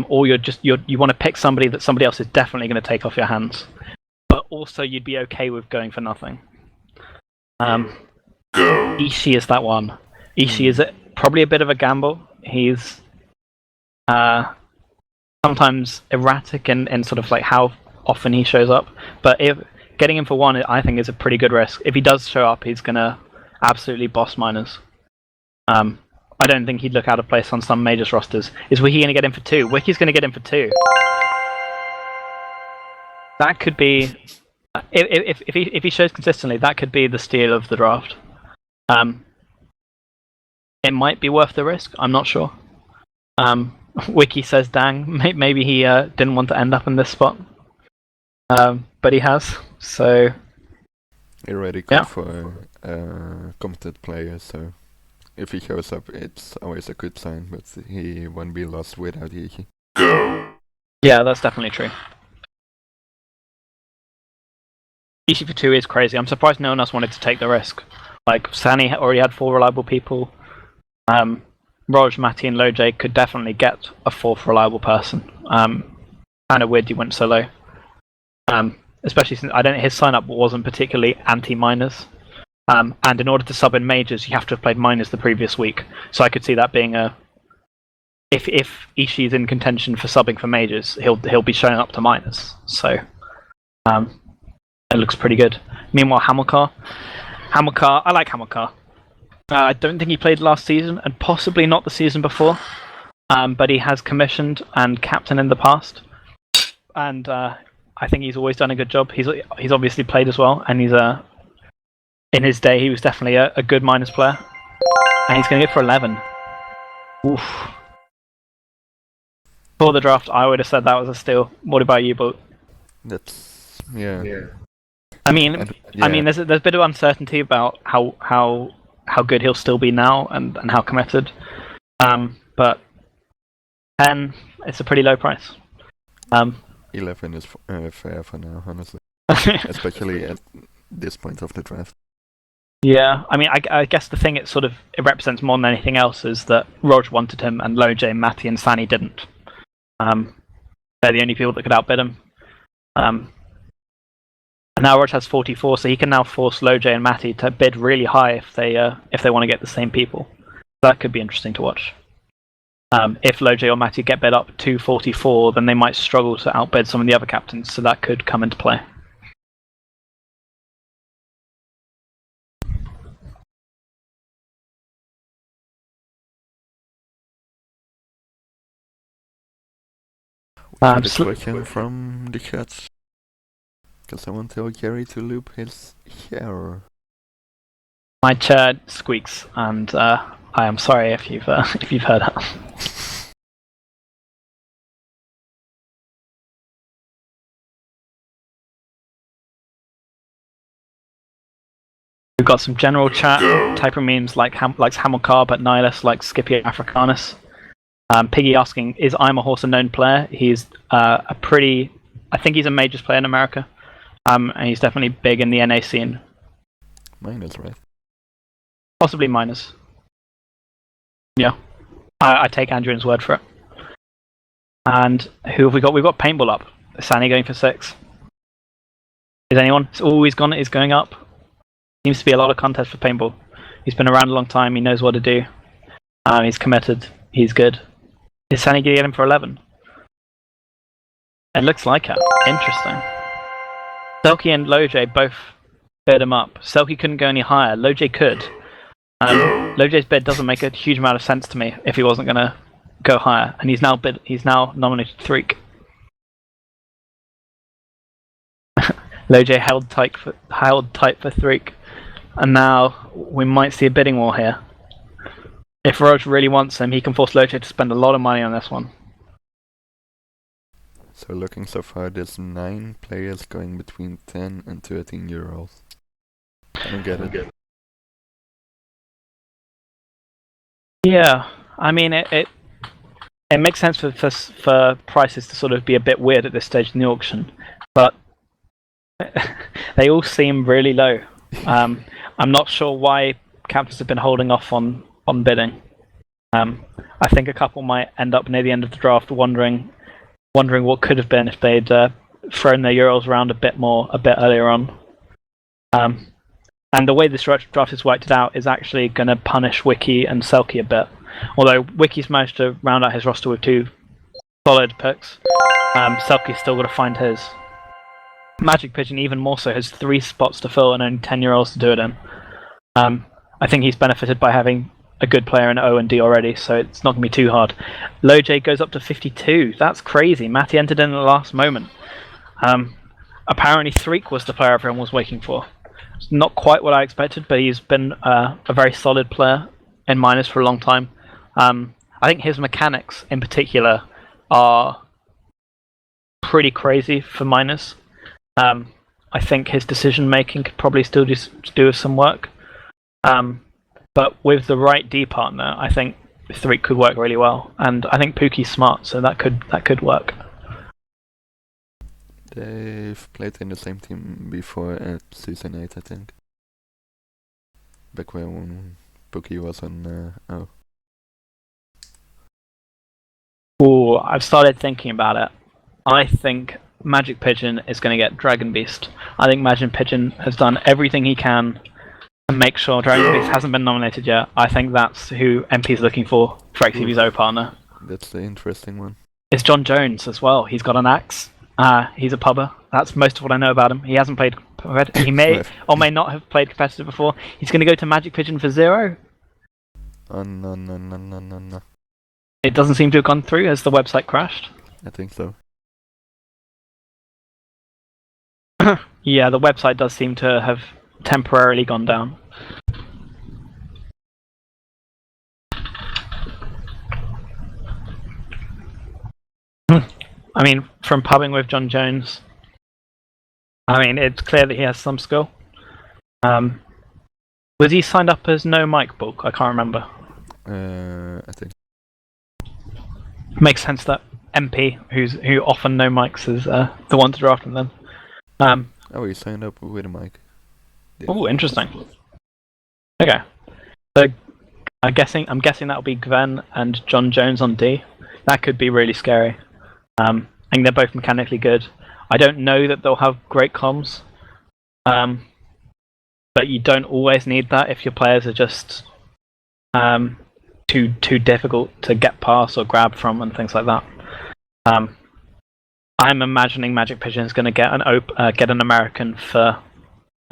or you want to pick somebody that somebody else is definitely going to take off your hands. But also, you'd be okay with going for nothing. Ishii is that one. Ishii is probably a bit of a gamble. He's sometimes erratic in sort of like how often he shows up. But if getting him for one, I think, is a pretty good risk. If he does show up, he's gonna absolutely boss miners. I don't think he'd look out of place on some majors rosters. Is Wiki gonna get him for 2? Wiki's gonna get him for 2. That could be, if he shows consistently, that could be the steal of the draft. It might be worth the risk. I'm not sure. Wiki says, "Dang, maybe he didn't want to end up in this spot." But he has, so... He already got for a competent player, so if he shows up, it's always a good sign, but he won't be lost without Iki. Yeah, that's definitely true. Ishii for 2 is crazy. I'm surprised no one else wanted to take the risk. Like, Sani already had 4 reliable people. Roj, Matty, and Loj could definitely get a 4th reliable person. Kind of weird he went so low. Especially since his sign-up wasn't particularly anti-miners. And in order to sub in majors, you have to have played minors the previous week. So I could see that being a... If Ishii is in contention for subbing for majors, he'll be showing up to minors. So it looks pretty good. Meanwhile, Hamilcar, I like Hamilcar. I don't think he played last season, and possibly not the season before. But he has commissioned and captained in the past. And I think he's always done a good job. He's obviously played as well, and he's in his day he was definitely a good minors player. And he's going to go for 11. Oof. For the draft, I would have said that was a steal. What about you, Bolt? That's... yeah. I mean, there's a bit of uncertainty about how good he'll still be now and how committed. But 10, it's a pretty low price. 11 is fair for now, honestly. Especially at this point of the draft. Yeah, I mean, I guess the thing it represents more than anything else is that Rog wanted him, and Loj, Matty, and Sani didn't. They're the only people that could outbid him. And now Rog has 44, so he can now force Loj and Matty to bid really high if they want to get the same people. That could be interesting to watch. If Loj or Matty get bid up to 44, then they might struggle to outbid some of the other captains, so that could come into play. A question from the chat. Can someone tell Gary to loop his hair? My chair squeaks, and I am sorry if you've heard that. We've got some general chat. Typer memes likes Hamilcar, but Nihilus likes Scipio Africanus. Piggy asking, is I'm a Horse a known player? He's I think he's a majors player in America. And he's definitely big in the NA scene. Minus, right? Possibly minus. Yeah. I take Andrew's word for it. And who have we got? We've got Paintball up. Sani going for 6. Is anyone? It's always gone. Is going up. Seems to be a lot of contest for Paintball. He's been around a long time. He knows what to do. He's committed. He's good. Is Sani going to get him for 11? It looks like it. Interesting. Selkie and Loj both bid him up. Selkie couldn't go any higher. Loj could. Loj's bid doesn't make a huge amount of sense to me if he wasn't going to go higher. And he's now nominated Threek. Loj held tight for Threek. And now we might see a bidding war here. If Roj really wants him, he can force Loj to spend a lot of money on this one. So looking so far, there's 9 players going between 10 and 13 euros. I don't get it. Yeah, I mean it makes sense for prices to sort of be a bit weird at this stage in the auction, but They all seem really low. I'm not sure why captains have been holding off on bidding. I think a couple might end up near the end of the draft wondering what could have been if they'd thrown their euros around a bit earlier on. And the way this draft is worked out is actually going to punish Wiki and Selkie a bit. Although Wiki's managed to round out his roster with 2 solid picks, Selkie's still got to find his. Magic Pigeon even more so has 3 spots to fill and only 10-year-olds to do it in. I think he's benefited by having a good player in O and D already, so it's not going to be too hard. LoJ goes up to 52. That's crazy. Matty entered in at the last moment. Apparently Threek was the player everyone was waiting for. It's not quite what I expected, but he's been a very solid player in minors for a long time. I think his mechanics in particular are pretty crazy for minors. I think his decision making could probably still just do with some work. But with the right D partner, I think Threek could work really well. And I think Pookie's smart, so that could work. They've played in the same team before at Season 8, I think. Back when Pookie was on O. Ooh, I've started thinking about it. I think Magic Pigeon is going to get Dragon Beast. I think Magic Pigeon has done everything he can to make sure Dragon Beast hasn't been nominated yet. I think that's who MP's looking for XCV's O partner. That's the interesting one. It's John Jones as well. He's got an axe. He's a pubber. That's most of what I know about him. He hasn't played. He may or may not have played competitive before. He's going to go to Magic Pigeon for 0. Oh, no. It doesn't seem to have gone through as the website crashed. I think so. Yeah, the website does seem to have temporarily gone down. I mean, from pubbing with John Jones, I mean, it's clear that he has some skill. Was he signed up as no mic book? I can't remember. I think. Makes sense that MP, who often no mics, is the one to draft him then. Oh, he signed up with a mic. Oh, interesting. Okay, so I'm guessing that'll be Gwen and John Jones on D. That could be really scary. I think they're both mechanically good. I don't know that they'll have great comms, but you don't always need that if your players are just too difficult to get past or grab from and things like that. I'm imagining Magic Pigeon is going to get an American to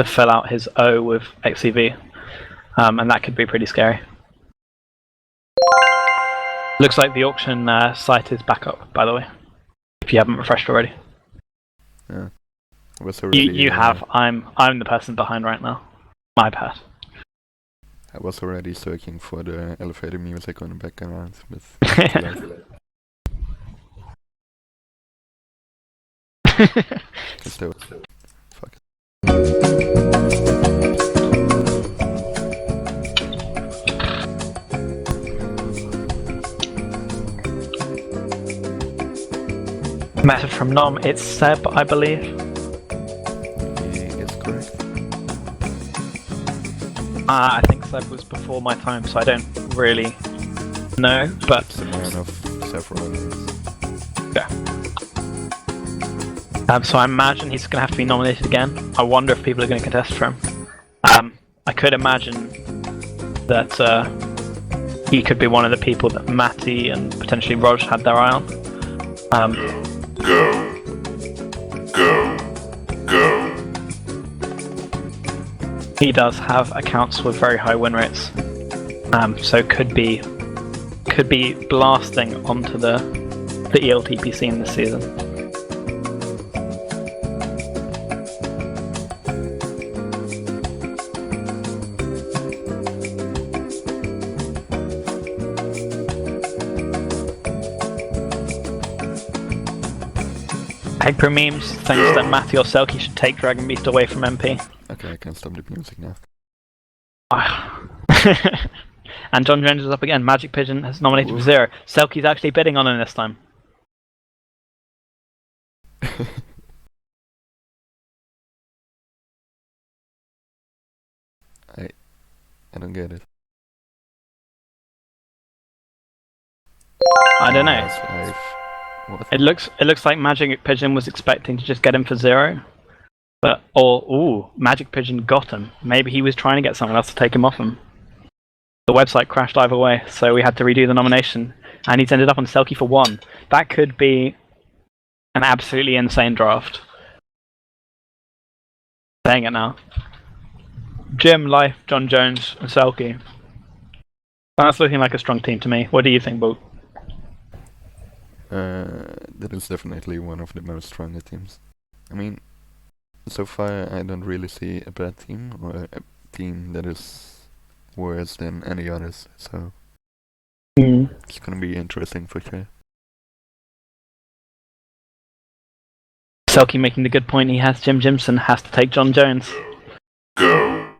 fill out his O with XCV, and that could be pretty scary. Looks like the auction site is back up, by the way, if you haven't refreshed already. Yeah. Was already, You have. I'm the person behind right now. My bad. I was already searching for the elevator music on the background, but still, fuck it. Message from Nom. It's Seb, I believe. It's correct. I think Seb was before my time, so I don't really know. But It's a man of several elements. yeah. So I imagine he's going to have to be nominated again. I wonder if people are going to contest for him. I could imagine that he could be one of the people that Matty and potentially Rog had their eye on. Go. He does have accounts with very high win rates, so could be blasting onto the ELTP scene this season. Hyper Memes thinks that Matty or Selkie should take Dragon Beast away from MP. Okay, I can stop the music now. And John Jones is up again. Magic Pigeon has nominated for 0. Selkie's actually bidding on him this time. I don't get it. I don't know. Unless what? It looks like Magic Pigeon was expecting to just get him for 0. Magic Pigeon got him. Maybe he was trying to get someone else to take him off him. The website crashed either way, so we had to redo the nomination. And he's ended up on Selkie for 1. That could be an absolutely insane draft. Saying it now. Jim, Life, John Jones, and Selkie. That's looking like a strong team to me. What do you think, Bolt? That is definitely one of the most stronger teams. I mean, so far I don't really see a bad team or a team that is worse than any others. So it's gonna be interesting for sure. Selkie making the good point. He has Jim Jimson, has to take John Jones. Go.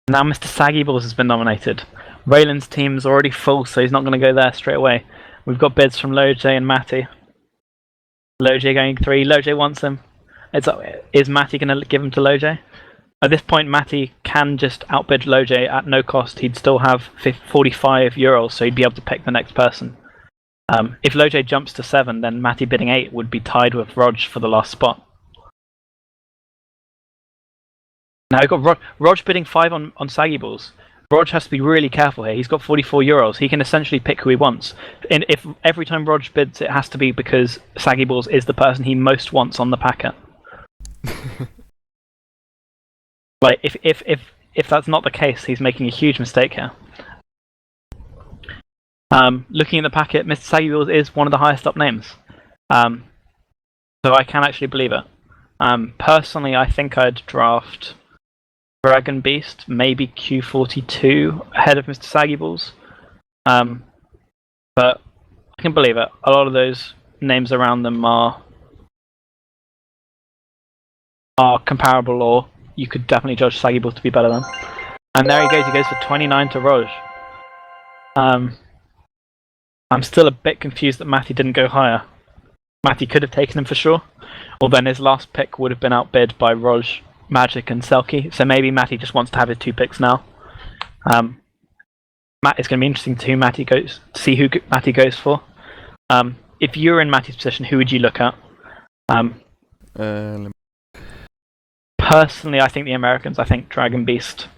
Now Mr. Saggy Balls has been nominated. Raylan's team's already full, so he's not going to go there straight away. We've got bids from Loj and Matty. Loj going 3. Loj wants him. Is Matty going to give him to Loj? At this point, Matty can just outbid Loj at no cost. He'd still have 45 euros, so he'd be able to pick the next person. If Loj jumps to 7, then Matty bidding 8 would be tied with Rog for the last spot. Now we've got Rog bidding 5 on Saggy Balls. Rog has to be really careful here. He's got 44 euros. He can essentially pick who he wants. And if every time Rog bids, it has to be because Saggy Balls is the person he most wants on the packet. Like if that's not the case, he's making a huge mistake here. Looking at the packet, Mr. Saggy Balls is one of the highest up names. So I can actually believe it. Personally, I think I'd draft Dragon Beast, maybe Q42 ahead of Mr. Saggy Balls. But I can believe it. A lot of those names around them are comparable, or you could definitely judge Saggy Balls to be better than. And there he goes for 29 to Roj. I'm still a bit confused that Matty didn't go higher. Matty could have taken him for sure, or then his last pick would have been outbid by Roj, Magic, and Selkie. So maybe Matty just wants to have his 2 picks now. It's going to be interesting to see who Matty goes for. If you're in Matty's position, who would you look at? Personally, I think the Americans. I think Dragon Beast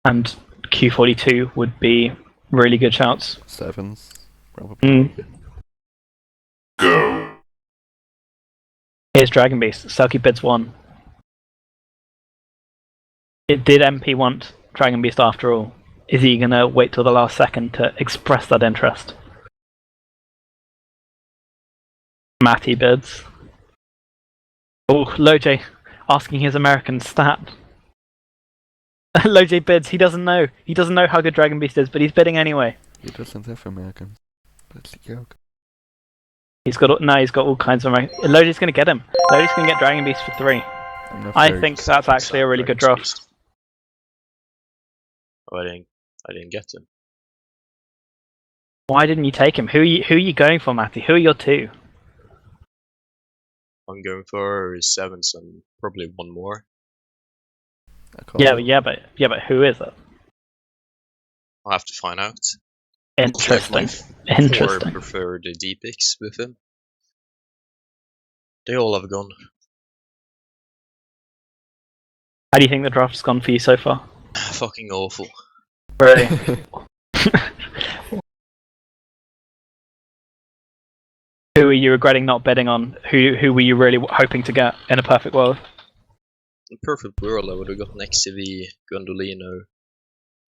and Q42 would be really good shouts. 7s, probably. Go. Here's Dragon Beast. Selkie bids 1. Did MP want Dragon Beast after all? Is he going to wait till the last second to express that interest? Matty bids. Oh, Loj asking his American stat. Loj bids. He doesn't know. He doesn't know how good Dragon Beast is, but he's bidding anyway. He doesn't have Americans. That's a joke. He's got all kinds of Americans. Loj's going to get him. Loj's going to get Dragon Beast for 3. I think that's actually a really good draft. Oh, I didn't get him. Why didn't you take him? Who are you going for, Matty? Who are your 2? I'm going for 7s and probably 1 more. Yeah, but who is it? I'll have to find out. Interesting. Or prefer the D picks with him. They all have gone. How do you think the draft's gone for you so far? Fucking awful. Really? Who are you regretting not betting on? Who were you really hoping to get in a perfect world? In a perfect world, I would have gotten XCV, Gondolino,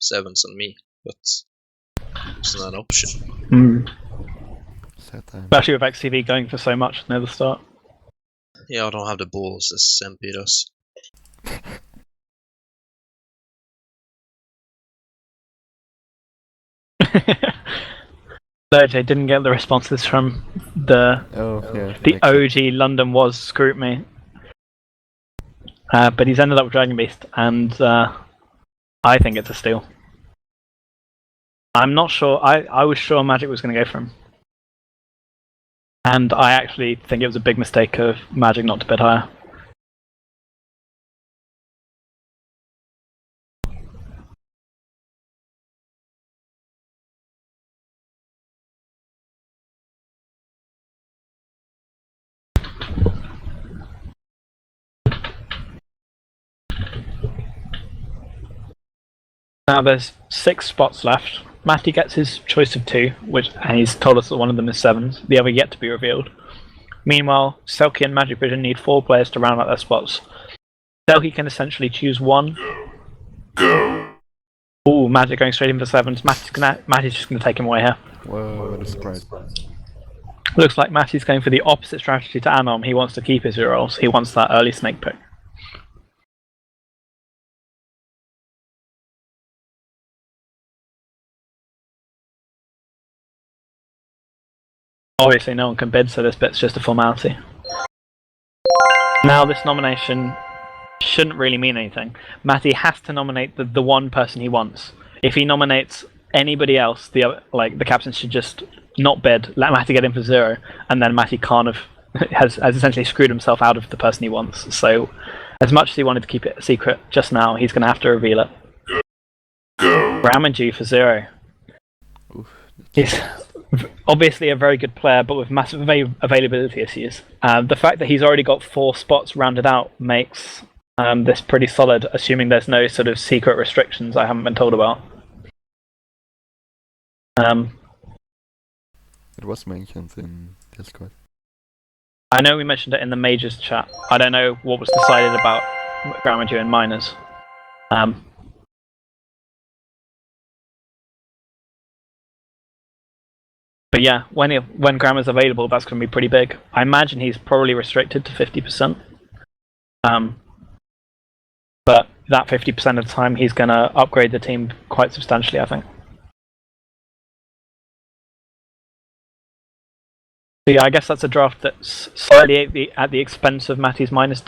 7s, and me, but it's not an option. Especially with XCV going for so much near the start. Yeah, I don't have the balls as MP does. Loj didn't get the responses from the OG London Was scrutiny. But he's ended up with Dragon Beast, and I think it's a steal. I'm not sure. I was sure Magic was going to go for him. And I actually think it was a big mistake of Magic not to bid higher. Now there's 6 spots left. Matty gets his choice of 2, and he's told us that one of them is 7s, the other yet to be revealed. Meanwhile, Selkie and Magic Vision need 4 players to round out their spots. Selkie can essentially choose 1. Ooh, Magic going straight in for 7s. Matty's just going to take him away here. Whoa, what a surprise. Looks like Matty's going for the opposite strategy to Anom. He wants to keep his rerolls. He wants that early snake pick. Obviously no one can bid, so this bit's just a formality. Now this nomination shouldn't really mean anything. Matty has to nominate the one person he wants. If he nominates anybody else, the captain should just not bid, let Matty get in for 0, and then Matty can't have has essentially screwed himself out of the person he wants. So as much as he wanted to keep it a secret just now, he's gonna have to reveal it. Ramanji for 0. Oof. He's obviously a very good player, but with massive availability issues. The fact that he's already got 4 spots rounded out makes this pretty solid, assuming there's no sort of secret restrictions I haven't been told about. It was mentioned in Discord. I know we mentioned it in the Majors chat. I don't know what was decided about Grammar and Minors. But yeah, when Grammar's available, that's going to be pretty big. I imagine he's probably restricted to 50%. But that 50% of the time, he's going to upgrade the team quite substantially, I think. So yeah, I guess that's a draft that's slightly at the expense of Matty's minus.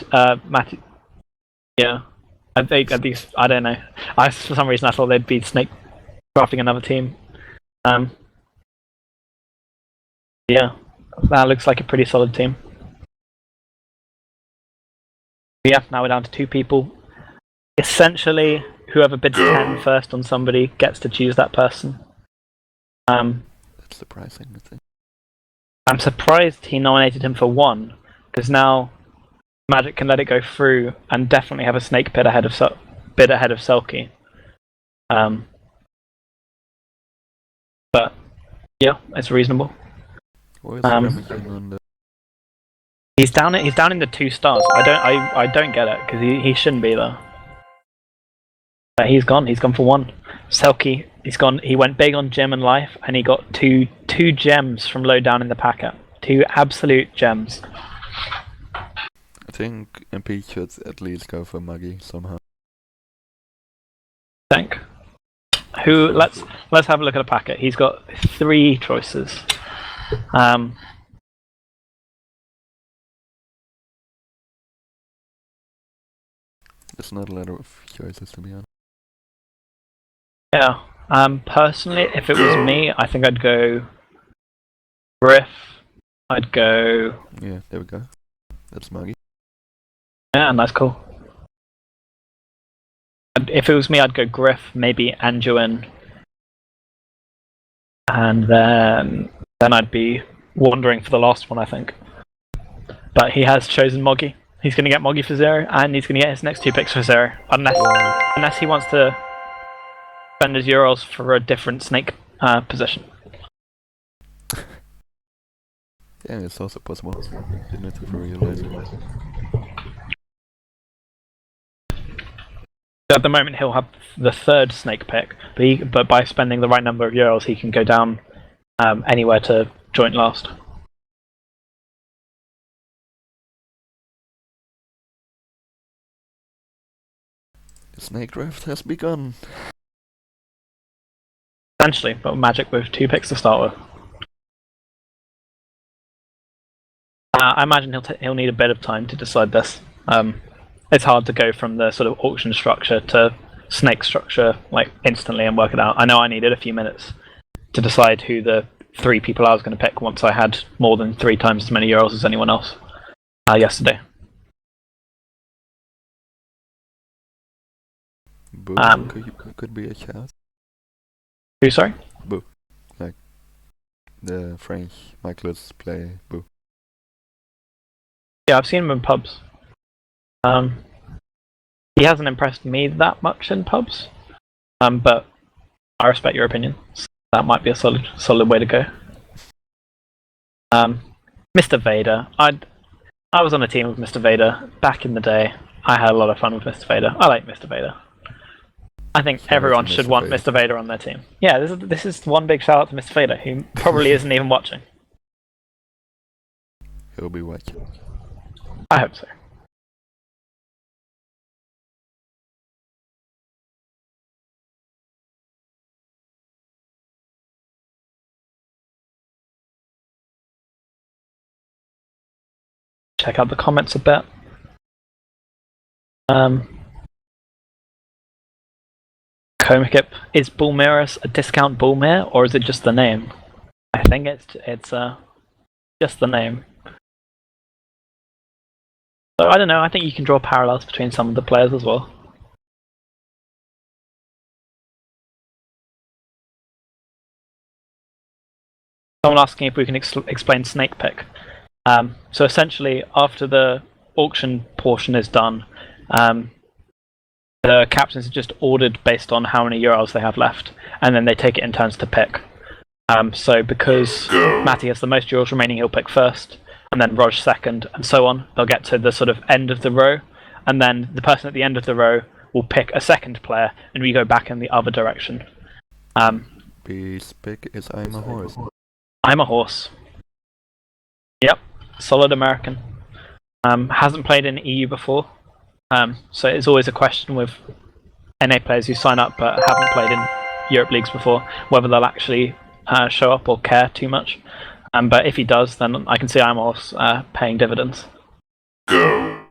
Matty, yeah, I think at least I don't know. For some reason I thought they'd be snake drafting another team. Yeah, that looks like a pretty solid team. Yeah, now we're down to 2 people. Essentially, whoever bids 10 first on somebody gets to choose that person. That's surprising, I think. I'm surprised he nominated him for 1, because now Magic can let it go through and definitely have a snake bid ahead of Selkie. But yeah, it's reasonable. Where is Remington on the... He's down in the 2 stars. I don't get it, because he shouldn't be there. But he's gone for 1. Selkie, he went big on gem and life, and he got two gems from low down in the packet. 2 absolute gems. I think MP should at least go for Maggie somehow. I think. Let's have a look at the packet. He's got 3 choices. There's not a lot of choices, to be honest. Yeah. Personally, if it was me, I think I'd go Griff. I'd go. Yeah, there we go. That's Maggie. Yeah, nice call. If it was me, I'd go Griff, maybe Anduin, and then I'd be wandering for the last one, I think. But he has chosen Moggy. He's going to get Moggy for 0, and he's going to get his next 2 picks for 0, unless he wants to spend his euros for a different snake position. Yeah, it's also possible. Didn't have to realize it. At the moment, he'll have the 3rd snake pick, but by spending the right number of euros, he can go down anywhere to joint last. The snake draft has begun. Essentially, but Magic with 2 picks to start with. I imagine he'll need a bit of time to decide this. It's hard to go from the sort of auction structure to snake structure like instantly and work it out. I know I needed a few minutes to decide who the 3 people I was going to pick once I had more than 3 times as many euros as anyone else yesterday. Boo could be a shout. Who, sorry? Boo. Like the French Michaelis play Boo. Yeah, I've seen him in pubs. He hasn't impressed me that much in pubs. But I respect your opinion. So that might be a solid way to go. Mr. Vader. I was on a team with Mr. Vader back in the day. I had a lot of fun with Mr. Vader. I like Mr. Vader. I think Shout out everyone to should Mr. want Vader. Mr. Vader on their team. Yeah, this is one big shout out to Mr. Vader, who probably isn't even watching. He'll be watching. I hope so. Check out the comments a bit. Comikip, is Bullmirrors a discount Bullmere, or is it just the name? I think it's just the name. So I don't know. I think you can draw parallels between some of the players as well. Someone asking if we can explain snake pick. So essentially, after the auction portion is done, the captains are just ordered based on how many euros they have left, and then they take it in turns to pick. So because Matty has the most euros remaining, he'll pick first, and then Roj second, and so on. They'll get to the sort of end of the row, and then the person at the end of the row will pick a second player, and we go back in the other direction. Beast pick is I'm a horse. I'm a horse. Yep, solid American. Hasn't played in EU before, so it's always a question with NA players who sign up but haven't played in Europe leagues before, whether they'll actually show up or care too much. But if he does, then I can see I'm a horse paying dividends. Go.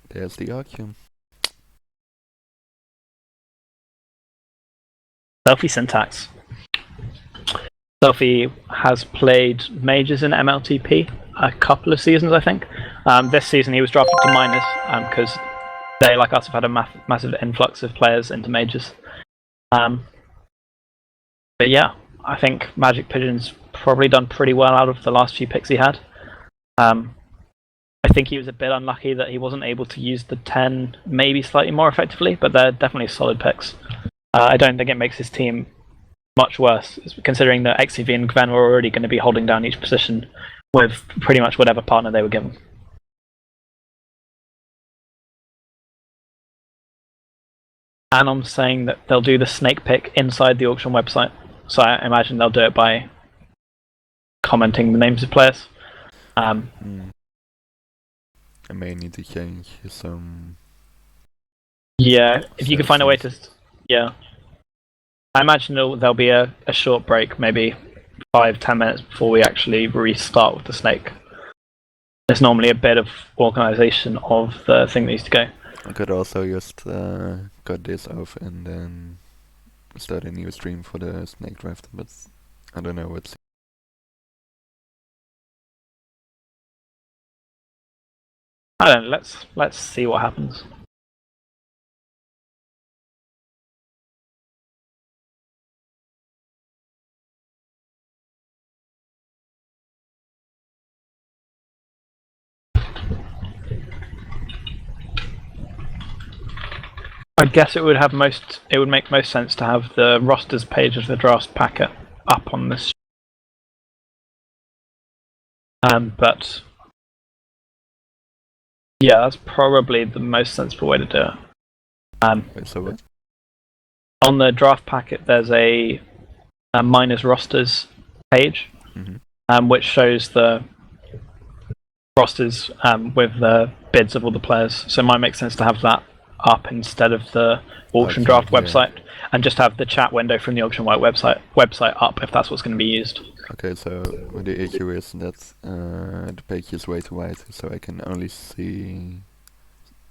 There's the auction. Selfie syntax. Selfie has played majors in MLTP a couple of seasons, I think. This season he was drafted to minors because they, like us, have had a massive influx of players into majors. But yeah, I think Magic Pigeon's probably done pretty well out of the last few picks he had. I think he was a bit unlucky that he wasn't able to use the 10 maybe slightly more effectively, but they're definitely solid picks. I don't think it makes his team much worse, considering that XCV and Gwen were already going to be holding down each position with pretty much whatever partner they were given. And I'm saying that they'll do the snake pick inside the auction website, so I imagine they'll do it by commenting the names of players. I may need to change some. Yeah, if you can find a way to. Yeah. I imagine there'll be a short break, maybe 5-10 minutes before we actually restart with the snake. There's normally a bit of organisation of the thing that needs to go. I could also just cut this off and then start a new stream for the snake draft, but I don't know what's. I don't know, let's see what happens. I guess it would make most sense to have the rosters page of the draft packet up on this. But yeah, that's probably the most sensible way to do it. Wait, so what? On the draft packet, there's a minus rosters page, which shows the rosters with the bids of all the players. So it might make sense to have that up instead of the auction draft website, and just have the chat window from the auction website up if that's what's going to be used. Okay, so the issue is that the page is way too wide, so I can only see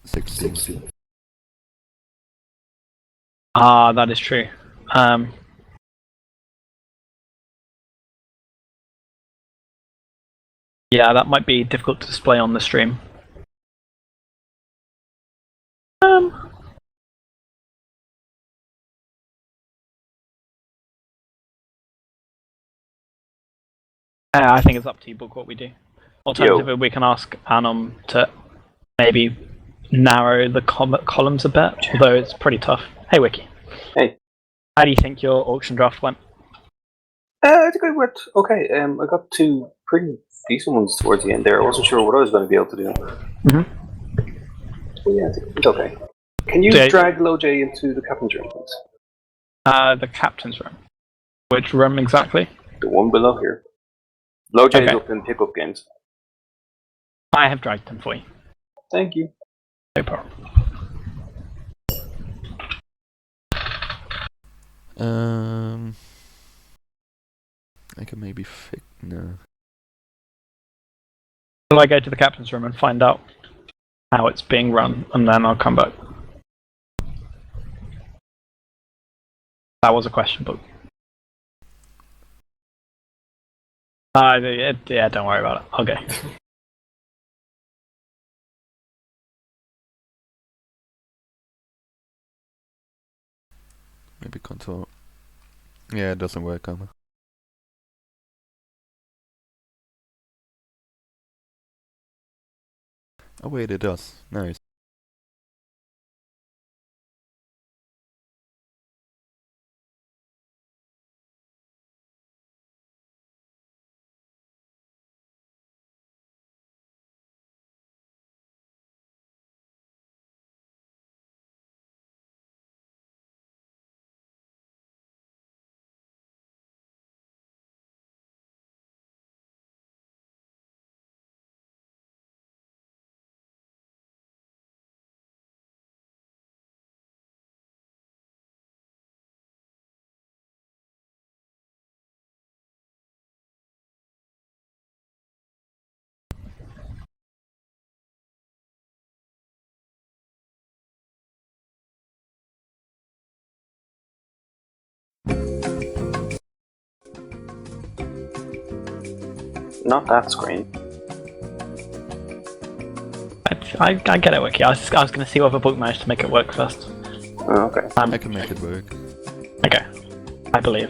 16. That is true. Yeah, that might be difficult to display on the stream. I think it's up to you, book what we do. Alternatively, we can ask Anom to maybe narrow the columns a bit, although it's pretty tough. Hey, Wiki. Hey. How do you think your auction draft went? I think I went okay. I got 2 pretty decent ones towards the end there. I wasn't sure what I was going to be able to do. But yeah, I think it's okay. Can you drag LoJ into the captain's room, please? The captain's room. Which room exactly? The one below here. LoJ is up in pickup games. I have dragged him for you. Thank you. No problem. I can maybe fix. No. Will I go to the captain's room and find out how it's being run, and then I'll come back? That was a question, but yeah, don't worry about it. I'll go. Maybe control. Yeah, it doesn't work on it. Oh wait, it does. Nice. Not that screen. I get it, Wiki. I was going to see whether Book managed to make it work first. Oh, okay. I can make it work. Okay. I believe.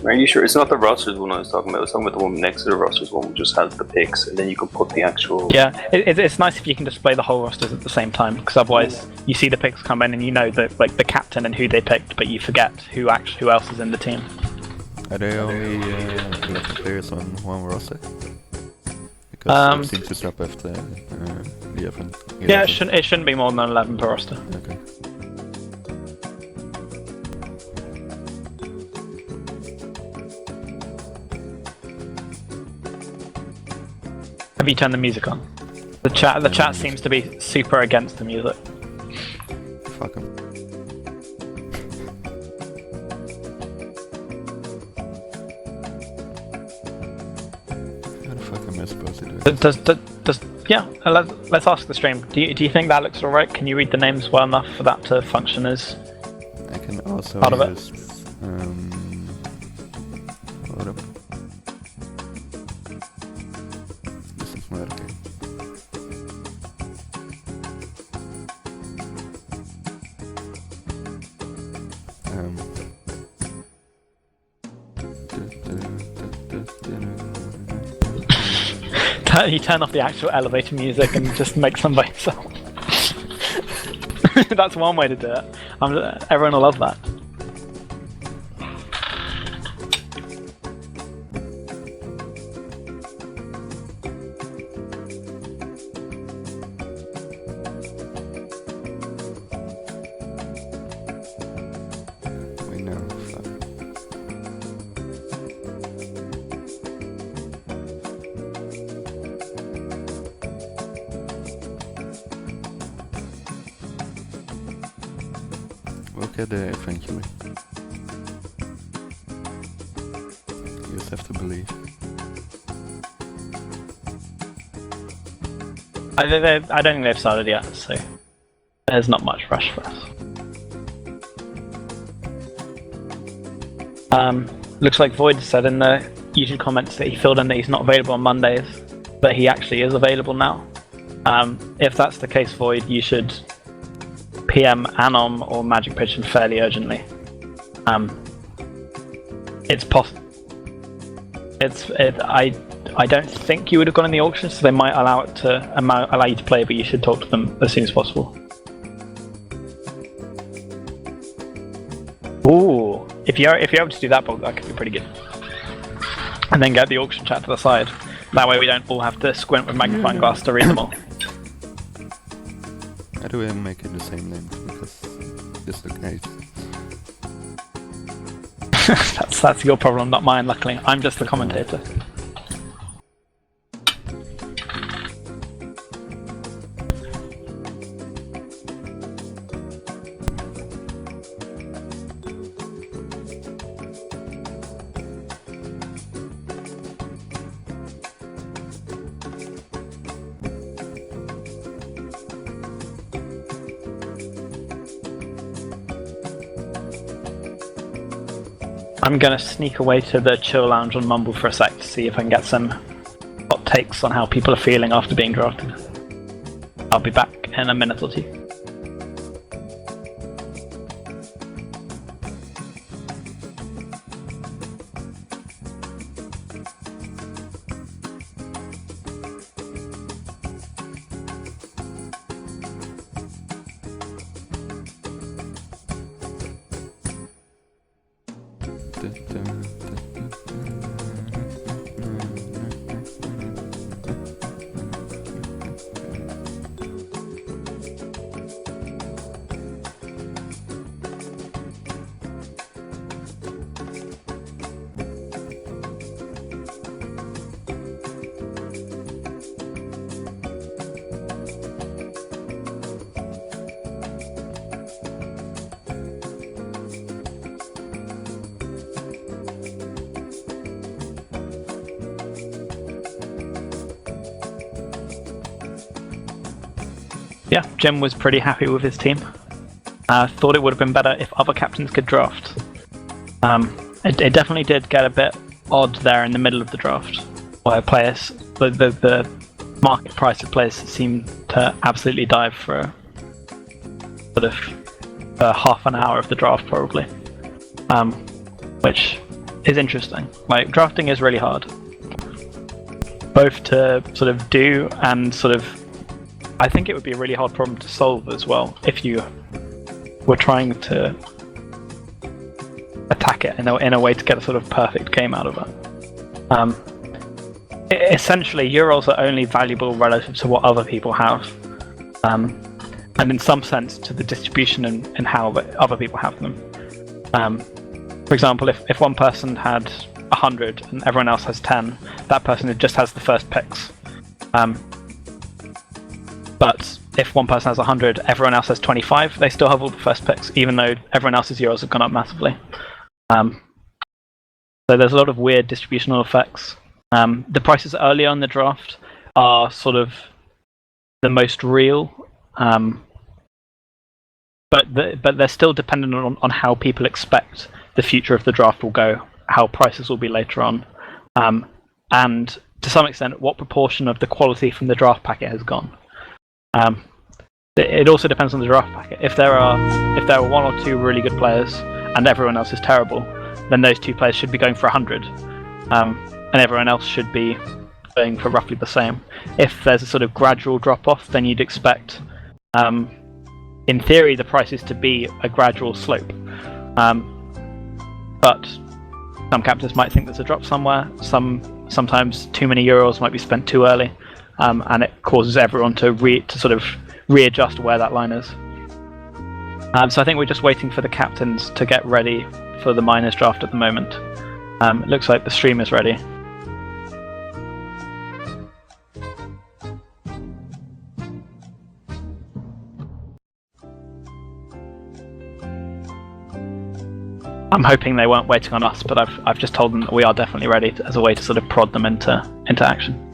Are you sure? It's not the rosters one I was talking about. I was talking about the one next to the rosters one, which just has the picks, and then you can put the actual... Yeah, it's nice if you can display the whole rosters at the same time, because otherwise you see the picks come in and you know that, like, the captain and who they picked, but you forget who else is in the team. Are they only 11 players on one roster? Because it seems to stop after the event. Yeah, it shouldn't be more than 11 per roster. Okay. Have you turned the music on? The chat seems to be super against the music. Fuck 'em. How the fuck am I supposed to do this? Let's ask the stream. Do you think that looks alright? Can you read the names well enough for that to function as I can also part of it? use hold up. This is not okay. You turn off the actual elevator music and just make some by yourself. That's one way to do it. Everyone will love that. Wait, no, fuck. We'll get there eventually. You just have to believe. I don't think they've started yet, so there's not much rush for us. Looks like Void said in the YouTube comments that he filled in that he's not available on Mondays, but he actually is available now. If that's the case, Void, you should PM Anom or Magic Pigeon fairly urgently. It's possible. I don't think you would have gone in the auction, so they might allow you to play, but you should talk to them as soon as possible. Ooh, if you're able to do that, that could be pretty good. And then get the auction chat to the side. That way we don't all have to squint with magnifying glass to read them all. How do we make it the same length? Because it's the case. That's your problem, not mine, luckily. I'm just the commentator. I'm gonna sneak away to the chill lounge on Mumble for a sec to see if I can get some hot takes on how people are feeling after being drafted. I'll be back in a minute or two. Yeah, Jim was pretty happy with his team. Thought it would have been better if other captains could draft. It definitely did get a bit odd there in the middle of the draft, where players, the market price of players seemed to absolutely dive for sort of half an hour of the draft probably, which is interesting. Like, drafting is really hard, both to sort of do and sort of. I think it would be a really hard problem to solve as well if you were trying to attack it in a way to get a sort of perfect game out of it. Essentially, Euros are only valuable relative to what other people have, and in some sense to the distribution and how other people have them. For example, if one person had 100 and everyone else has 10, that person just has the first picks. But if one person has 100, everyone else has 25, they still have all the first picks, even though everyone else's Euros have gone up massively. So there's a lot of weird distributional effects. The prices early on in the draft are sort of the most real, but they're still dependent on how people expect the future of the draft will go, how prices will be later on, and to some extent what proportion of the quality from the draft packet has gone. It also depends on the draft packet. If there are one or two really good players and everyone else is terrible, then those two players should be going for 100, and everyone else should be going for roughly the same. If there's a sort of gradual drop-off, then you'd expect, in theory, the prices to be a gradual slope. But some captains might think there's a drop somewhere. Sometimes too many Euros might be spent too early. And it causes everyone to sort of readjust where that line is. So I think we're just waiting for the captains to get ready for the minors draft at the moment. It looks like the stream is ready. I'm hoping they weren't waiting on us, but I've just told them that we are definitely ready as a way to sort of prod them into action.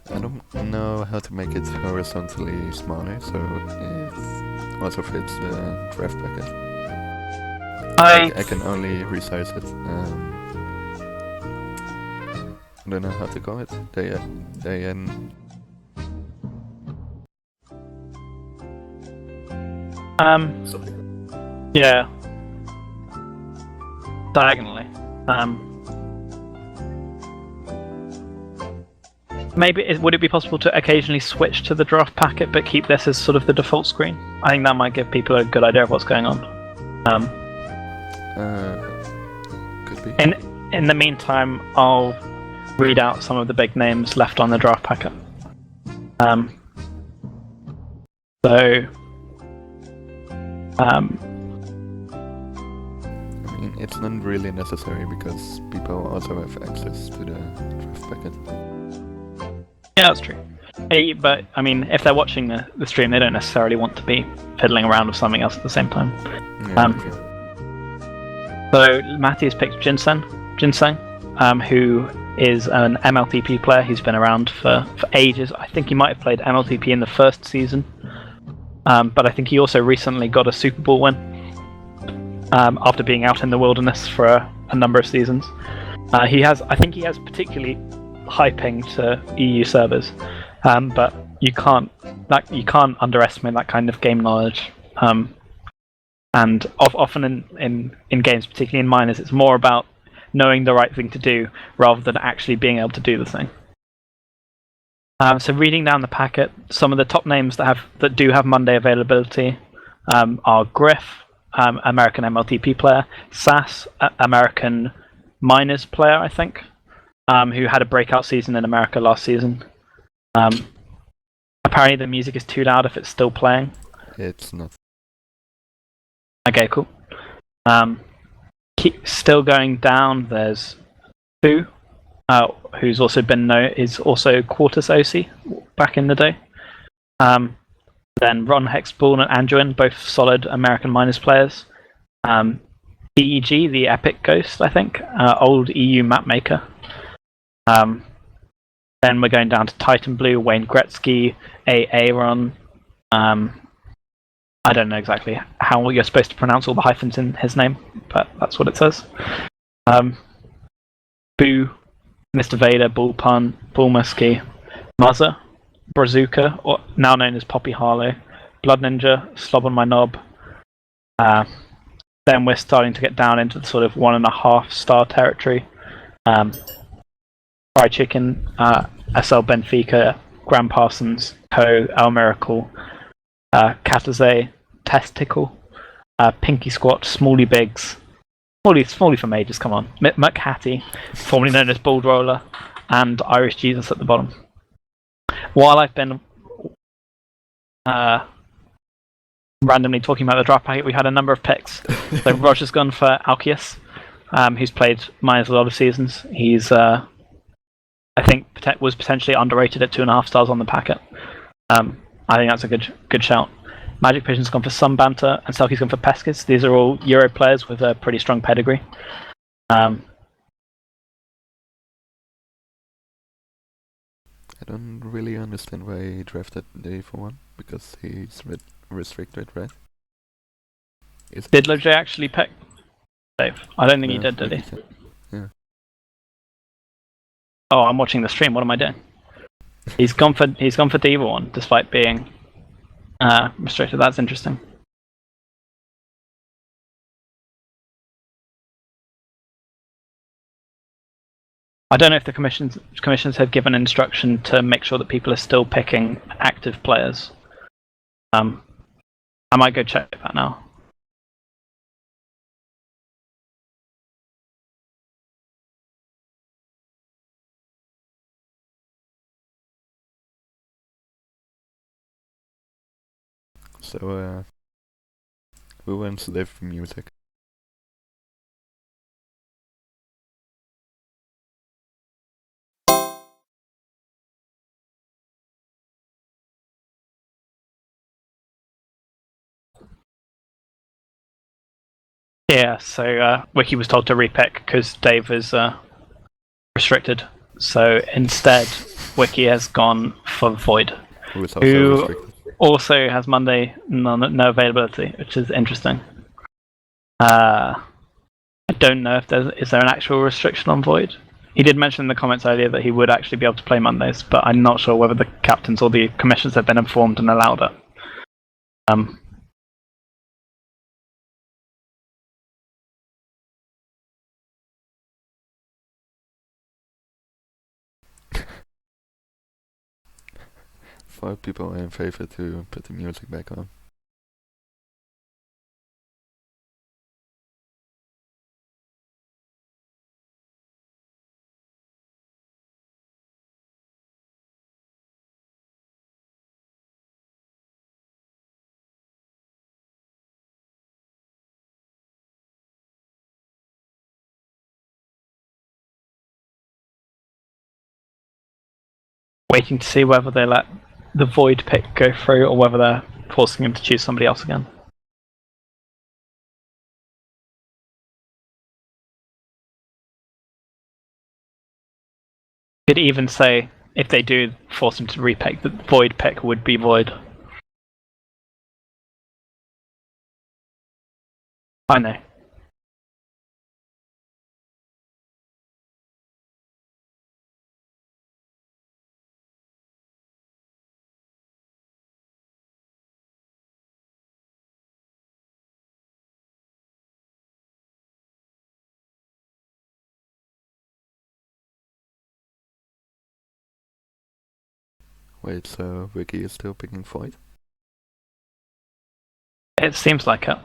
I don't know how to make it horizontally smaller, so it also fits the draft packet. I can only resize it. I don't know how to call it. Yeah. diagonally. Maybe would it be possible to occasionally switch to the draft packet, but keep this as sort of the default screen? I think that might give people a good idea of what's going on. Could be. In the meantime, I'll read out some of the big names left on the draft packet. I mean, it's not really necessary because people also have access to the draft packet. Yeah, that's true. Hey, but I mean, if they're watching the stream, they don't necessarily want to be fiddling around with something else at the same time. Yeah, true. So Matty has picked Ginseng, who is an MLTP player. He's been around for ages. I think he might have played MLTP in the first season, but I think he also recently got a Super Bowl win after being out in the wilderness for a number of seasons. I think he has particularly high ping to EU servers, but you can't underestimate that kind of game knowledge. And often in games, particularly in minors, it's more about knowing the right thing to do rather than actually being able to do the thing. So reading down the packet, some of the top names that do have Monday availability are Griff, American MLTP player, Sass, American minors player, I think, who had a breakout season in America last season. Apparently the music is too loud if it's still playing. It's not. Okay, cool. Still going down, there's Fu, who's also is also Quartus OC back in the day. Then Ron Hexball and Anduin, both solid American minors players. EEG, the Epic Ghost, I think, old EU map maker. Then we're going down to Titan Blue, Wayne Gretzky, Aaron. I don't know exactly how you're supposed to pronounce all the hyphens in his name, but that's what it says. Boo, Mr. Vader, Bull Pun, Bull Muskie, Muzzer, Brazuka, or now known as Poppy Harlow, Blood Ninja, Slob on My Knob. Then we're starting to get down into the sort of 1.5 star territory. Fried Chicken, SL Benfica, Graham Parsons, Co, El Miracle, Kataze, Testicle, Pinky Squat, Smalley Biggs, Smalley from ages, come on, McHattie, formerly known as Bald Roller, and Irish Jesus at the bottom. While I've been randomly talking about the draft packet, we had a number of picks. So Roger's gone for Alcius, who's played minors a lot of seasons. He's, I think, was potentially underrated at 2.5 stars on the packet. I think that's a good shout. Magic Pigeon's gone for Sun Banter, and Selkie's gone for Peskis. These are all Euro players with a pretty strong pedigree. I don't really understand why he drafted Dave for one, because he's restricted, right? Did LoJ actually pick Dave? I don't think he did he? Yeah. Oh, I'm watching the stream. What am I doing? He's gone for Diva one, despite being restricted. That's interesting. I don't know if the commissions have given instruction to make sure that people are still picking active players. I might go check that now. So, who wants to live music? Yeah, so Wiki was told to repick because Dave is restricted. So instead, Wiki has gone for Void, Who is also who restricted? also has Monday no availability, which is interesting. I don't know if is there an actual restriction on Void. He did mention in the comments earlier that he would actually be able to play Mondays, but I'm not sure whether the captains or the commissions have been informed and allowed it. 5 people are in favor to put the music back on. Waiting to see whether they let the void pick go through or whether they're forcing him to choose somebody else again. Could even say if they do force him to repick, the void pick would be void. I know. Wait, so Vicky is still picking Void? It seems like it.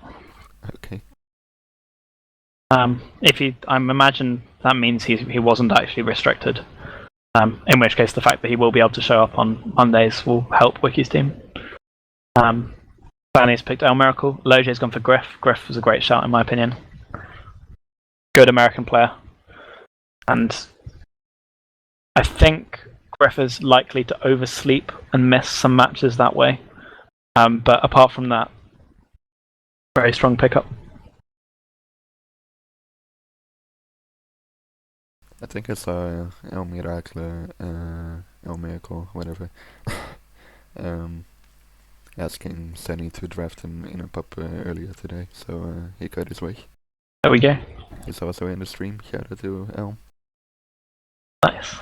Okay. I imagine that means he wasn't actually restricted. In which case, the fact that he will be able to show up on Mondays will help Wiki's team. Fanny's picked El Miracle. Loj's gone for Griff. Griff was a great shout in my opinion. Good American player. And I think Griff is likely to oversleep and miss some matches that way. But apart from that, very strong pickup. I think I saw El Miracle, whatever, asking Sunny to draft him in a pub earlier today, so he got his way. There we go. He's also in the stream. Shout out to Elm. Nice.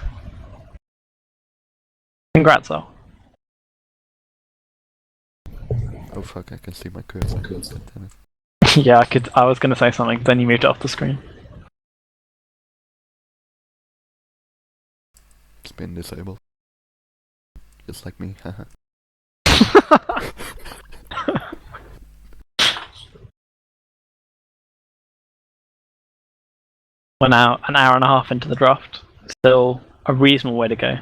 Congrats, Al. Oh fuck, I can see my cursor. God damn it. Yeah, I was going to say something, then you moved it off the screen. It's been disabled. Just like me, haha. We're now an hour and a half into the draft. Still a reasonable way to go.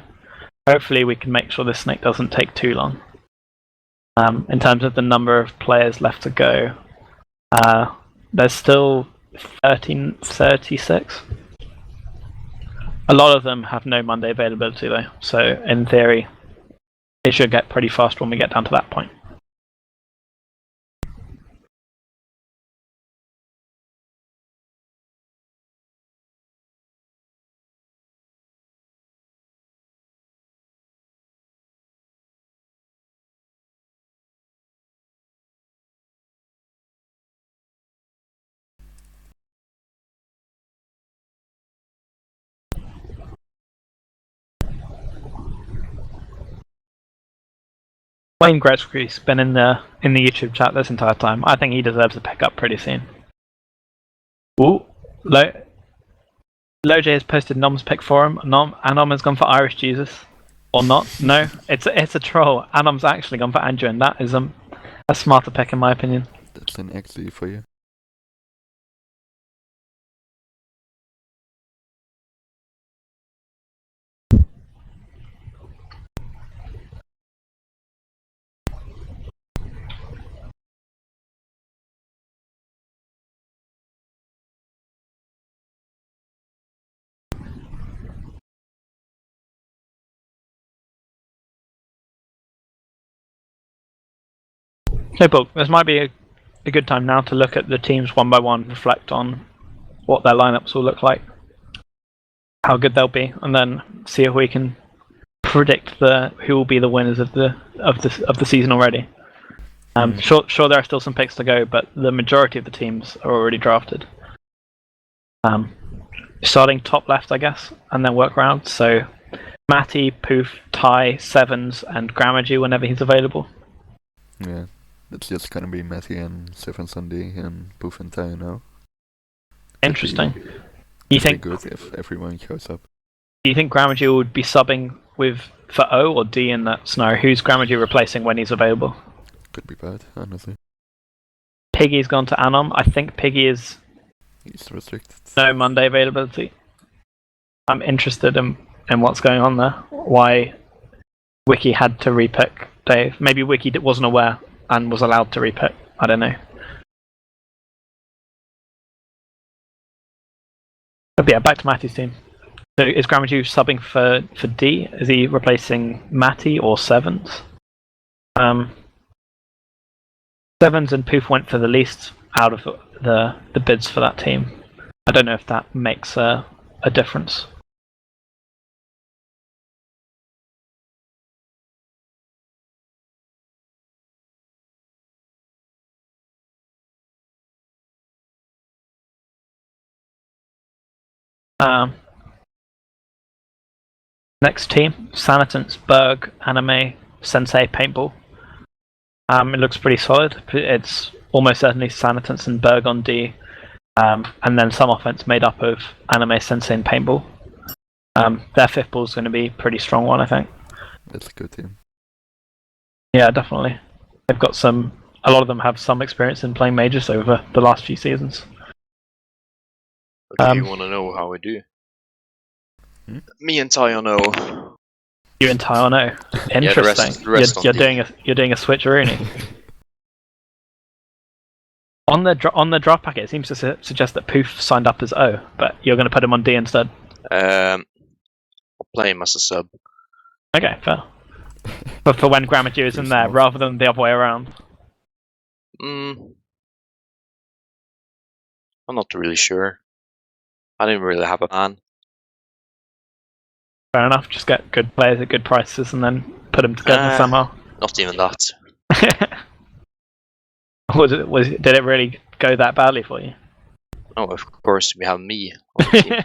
Hopefully we can make sure this snake doesn't take too long. In terms of the number of players left to go, there's still 1336. A lot of them have no Monday availability though, so in theory it should get pretty fast when we get down to that point. Wayne Gretzky's been in the YouTube chat this entire time. I think he deserves a pickup pretty soon. Ooh, Loj has posted Nom's pick for him. Anom has gone for Irish Jesus, or not? No, it's a troll. Anom's actually gone for Andrew, and that is a smarter pick in my opinion. That's an XD for you. No, but this might be a good time now to look at the teams one by one, reflect on what their lineups will look like, how good they'll be, and then see if we can predict who will be the winners of the season already. Sure, there are still some picks to go, but the majority of the teams are already drafted. Starting top left, I guess, and then work around. So, Matty, Poof, Ty, Sevens, and Grammagy whenever he's available. Yeah, it's just gonna be Matty and Seven Sunday and Poof and Ty now. Interesting. You think good if everyone shows up? Do you think Grammagy would be subbing for O or D in that scenario? Who's Grammagee replacing when he's available? Could be bad, honestly. Piggy's gone to Anom. I think Piggy is He's restricted. no Monday availability. I'm interested in what's going on there. Why Wiki had to repick Dave? Maybe Wiki wasn't aware and was allowed to repick. I don't know. But yeah, back to Matty's team. So is Grammagee subbing for D? Is he replacing Matty or Sevens? Sevens and Poof went for the least out of the bids for that team. I don't know if that makes a difference. Next team, Sanitants, Berg, Anime, Sensei, Paintball. It looks pretty solid. It's almost certainly Sanitants and Berg on D, and then some offense made up of Anime, Sensei, and Paintball. Their fifth ball is going to be a pretty strong one, I think. That's a good team. Yeah, definitely. They've got a lot of them have some experience in playing majors over the last few seasons. Do you want to know how we do? Me and Tyo know. You and Tyo know. Interesting. the rest you're doing a switcheroony. On the draft packet, it seems to suggest that Poof signed up as O, but you're going to put him on D instead. I'll play him as a sub. Okay, fair. But for when Grammagee is in there, rather than the other way around. I'm not really sure. I didn't really have a plan. Fair enough. Just get good players at good prices and then put them together somehow. Not even that. Did it really go that badly for you? Oh, of course we have me on the team.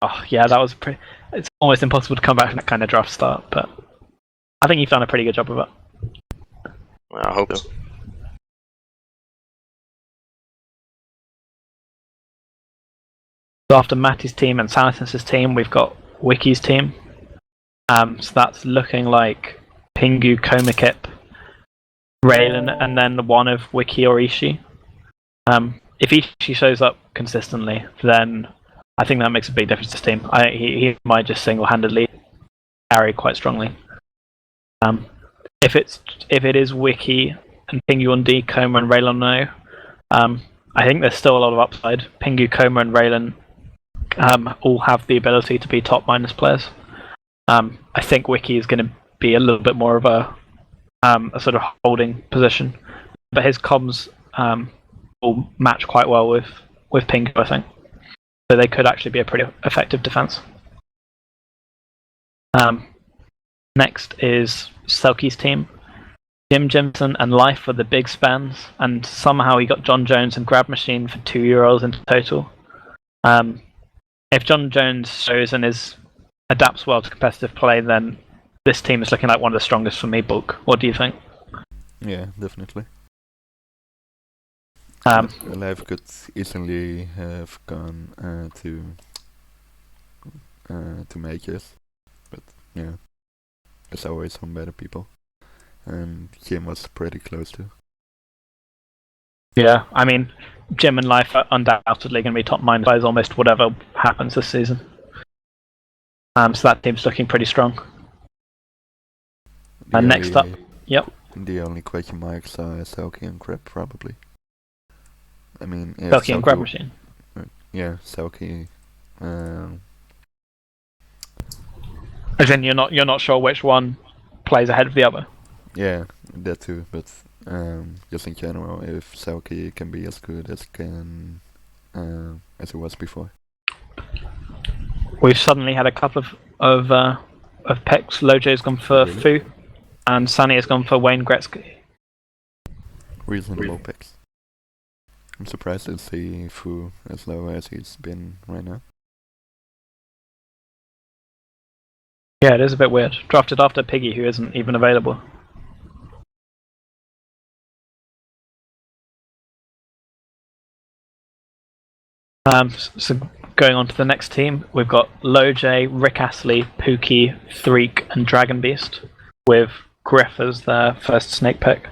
Oh yeah, that was pretty. It's almost impossible to come back from that kind of draft start, but I think you've done a pretty good job of it. I hope so. So after Matty's team and Sanitans' team, we've got Wiki's team. So that's looking like Pingu, Komakip, Raylan, and then one of Wiki or Ishii. If Ishii shows up consistently, then I think that makes a big difference to his team. He might just single-handedly carry quite strongly. If it is Wiki and Pingu on D, Koma and Raylan no, I think there's still a lot of upside. Pingu, Koma, and Raylan all have the ability to be top minus players. I think Wiki is going to be a little bit more of a sort of holding position, but his comms will match quite well with Pingu, I think. So they could actually be a pretty effective defense. Next is Selkie's team. Jim Jimson and Life are the big spans, and somehow he got John Jones and Grab Machine for €2 in total. If John Jones shows and adapts well to competitive play, then this team is looking like one of the strongest for me, Bulk. What do you think? Yeah, definitely. Um, could easily have gone to majors, but yeah, there's always some better people, and Jim was pretty close to. Yeah, I mean, Jim and Life are undoubtedly going to be top minus players almost whatever happens this season. So that team's looking pretty strong. And next up, yep. The only question marks are Selkie and Grab, probably. I mean, yeah, Selkie and Grab Machine. Yeah, Selkie. As in, you're not sure which one plays ahead of the other. Yeah, that too. But just in general, if Selkie can be as good as it was before. We've suddenly had a couple of picks. Lojo's gone for Fu, and Sunny has gone for Wayne Gretzky. Reasonable picks. I'm surprised to see Fu as low as he's been right now. Yeah, it is a bit weird. Drafted after Piggy, who isn't even available. So going on to the next team, we've got Loj, Rick Astley, Pookie, Threek, and Dragon Beast, with Griff as their first snake pick.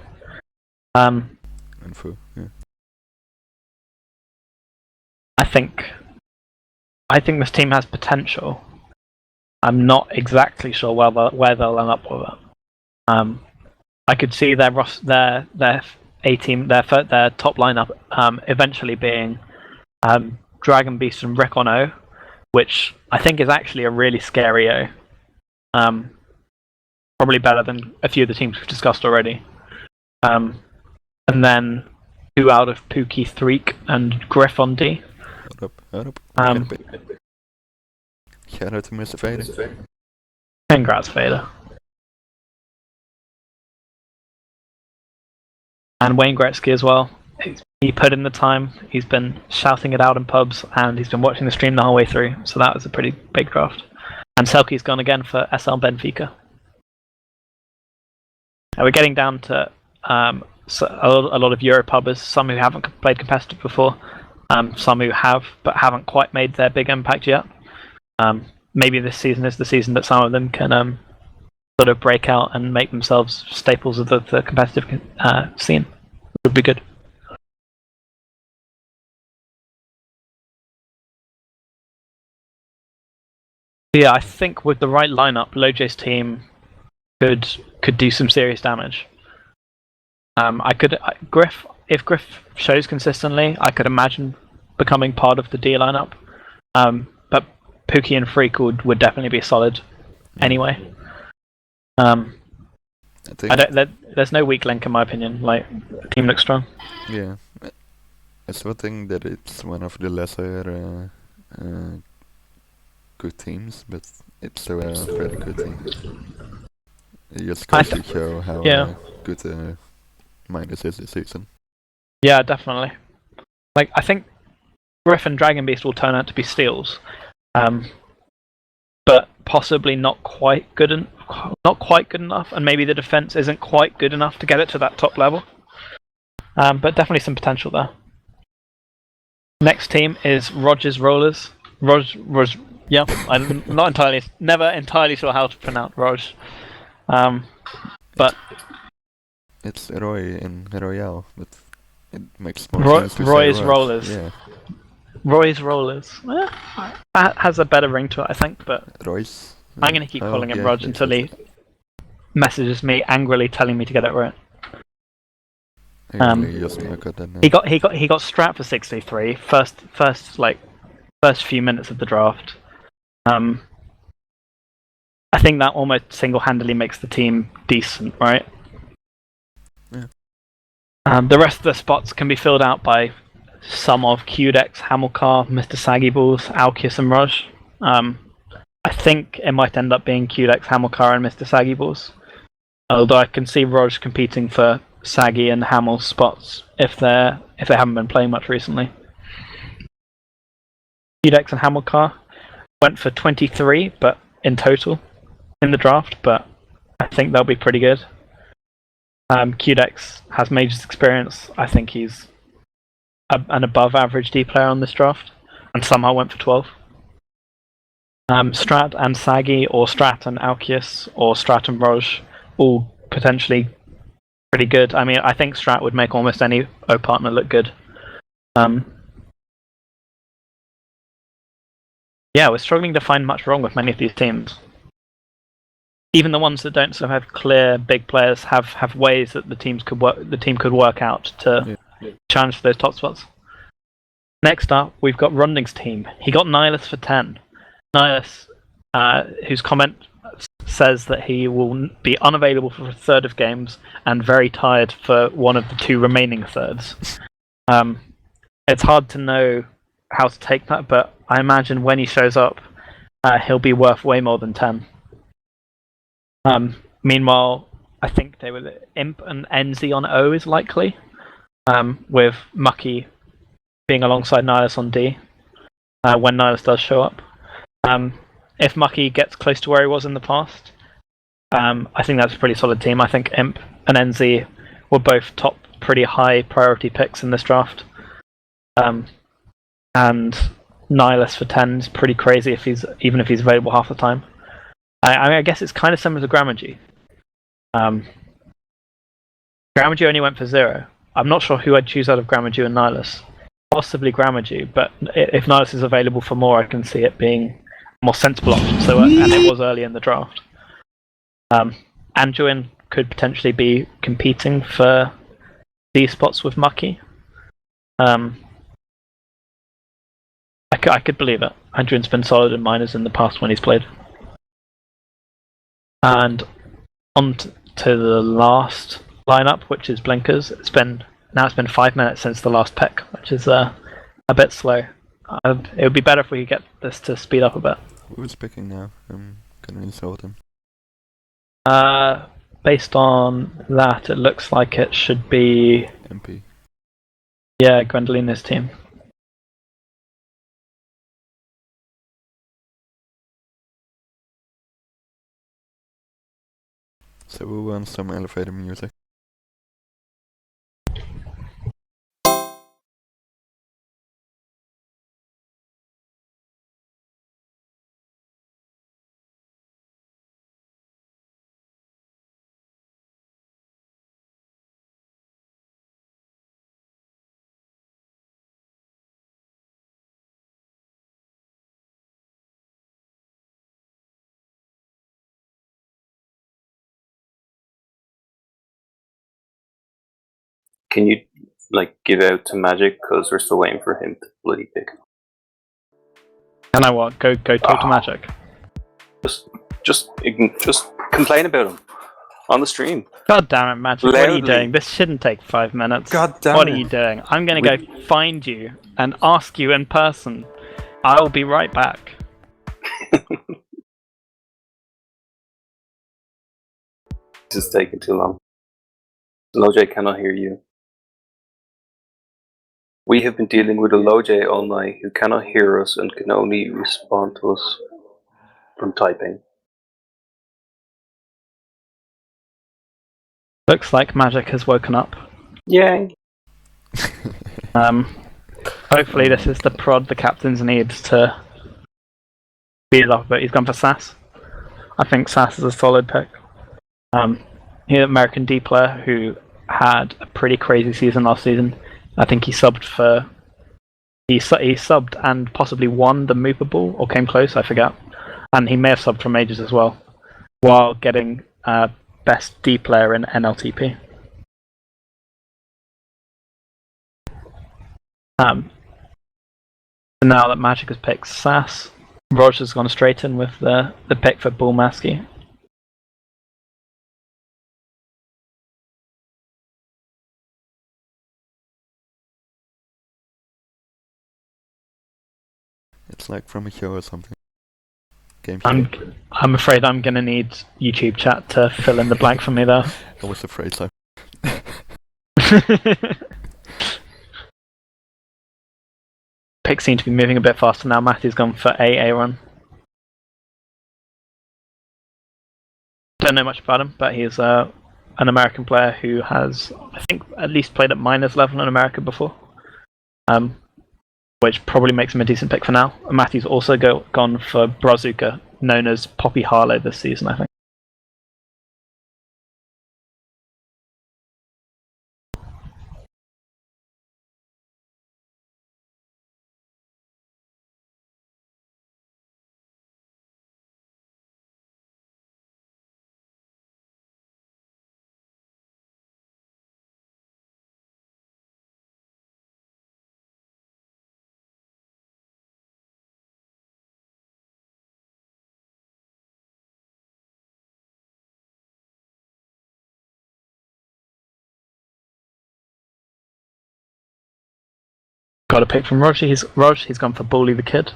Info, yeah. I think this team has potential. I'm not exactly sure where they'll end up with it. I could see their A team, their top lineup, eventually being Dragon Beast and Rick on O, which I think is actually a really scary O. Probably better than a few of the teams we've discussed already. And then 2 out of Pookie, Threek, and Griff on D. Hold up. Shout out to Mr. Vader. Congrats, Vader. And Wayne Gretzky as well. He put in the time, he's been shouting it out in pubs, and he's been watching the stream the whole way through, so that was a pretty big draft. And Selkie's gone again for SL Benfica. Now we're getting down to a lot of Europubbers, some who haven't played competitive before, some who have, but haven't quite made their big impact yet. Maybe this season is the season that some of them can sort of break out and make themselves staples of the competitive scene. It would be good. Yeah, I think with the right lineup, Loj's team could do some serious damage. If Griff shows consistently, I could imagine becoming part of the D lineup. But Pookie and Freak would definitely be solid anyway. There's no weak link in my opinion. Like, the team looks strong. Yeah, I still think that it's one of the lesser good teams, but it's still a pretty good team. It just goes to show how good Minus is this season. Yeah, definitely. Like, I think Griff and Dragon Beast will turn out to be steals, but possibly not quite good enough, and maybe the defense isn't quite good enough to get it to that top level. But definitely some potential there. Next team is Rogers Rollers. Yeah, I'm never entirely sure how to pronounce Rog. But it's Roy in Royale, but it makes more sense to Roy's say Rollers. Yeah. Roy's Rollers. That has a better ring to it, I think, but Royce. I'm going to keep calling him Rog until he messages me angrily telling me to get it right. He got Strat for 63 first few minutes of the draft. I think that almost single-handedly makes the team decent, right? Yeah. The rest of the spots can be filled out by some of Qdex, Hamilcar, Mr. Saggy Balls, Alkius, and Raj. I think it might end up being Qdex, Hamilcar, and Mr. Saggy Balls. Although I can see Raj competing for Saggy and Hamel spots if they haven't been playing much recently. Qdex and Hamilcar went for 23, but in total in the draft, but I think they'll be pretty good. Qdex has Majors experience. I think he's an above average D player on this draft, and somehow went for 12. Strat and Saggy, or Strat and Alkius, or Strat and Roj, all potentially pretty good. I mean, I think Strat would make almost any O partner look good. Yeah, we're struggling to find much wrong with many of these teams. Even the ones that don't sort of have clear big players have ways that the team could work out to challenge for those top spots. Next up, we've got Runding's team. He got Nihilus for 10. Nihilus, whose comment says that he will be unavailable for a third of games and very tired for one of the 2 remaining thirds. It's hard to know how to take that, but I imagine when he shows up, he'll be worth way more than 10. Meanwhile, I think they were Imp and NZ on O is likely, with Mucky being alongside Nihilus on D when Nihilus does show up. If Mucky gets close to where he was in the past, I think that's a pretty solid team. I think Imp and NZ were both top pretty high priority picks in this draft. And Nihilus for 10 is pretty crazy even if he's available half the time. I guess it's kind of similar to Gramagy. Gramagy only went for 0. I'm not sure who I'd choose out of Gramagy and Nihilus. Possibly Gramagy, but if Nihilus is available for more, I can see it being a more sensible option. So, and it was early in the draft. Anduin could potentially be competing for these spots with Mucky. I could believe it. Anduin's been solid in minors in the past when he's played. And on to the last lineup, which is Blinkers. It's been 5 minutes since the last pick, which is a bit slow. It would be better if we could get this to speed up a bit. Who's picking now? I'm gonna insult him. Based on that, it looks like it should be MP. Yeah, Gwendolina's team. So who wants some elevator music? Can you give out to Magic because we're still waiting for him to bloody pick? And I what? Go talk to Magic. Just complain about him on the stream. God damn it, Magic! What are you Loudly. doing? This shouldn't take 5 minutes. God damn What it. are you doing? I'm gonna go find you and ask you in person. I'll be right back. This is taking too long. LoJ cannot hear you. We have been dealing with a LoJ all night who cannot hear us and can only respond to us from typing. Looks like Magic has woken up. Yay! Hopefully this is the prod the captains needs to speed it up a bit. He's gone for Sass. I think Sass is a solid pick. He's an American D player who had a pretty crazy season last season. I think he subbed and possibly won the Mooper Ball, or came close, I forget. And he may have subbed for Majors as well, while getting best D player in NLTP. So now that Magic has picked Sass, Roger's gone straight in with the pick for Bull Maskey. It's like from a show or something. Game show. I'm afraid I'm gonna need YouTube chat to fill in the blank for me though. I was afraid so. Picks seem to be moving a bit faster now. Matthew's gone for AA run. Don't know much about him, but he's an American player who has, I think, at least played at minors level in America before. Which probably makes him a decent pick for now. Matthew's also gone for Brazuca, known as Poppy Harlow this season, I think. Got a pick from Roger. He's gone for Bully the Kid.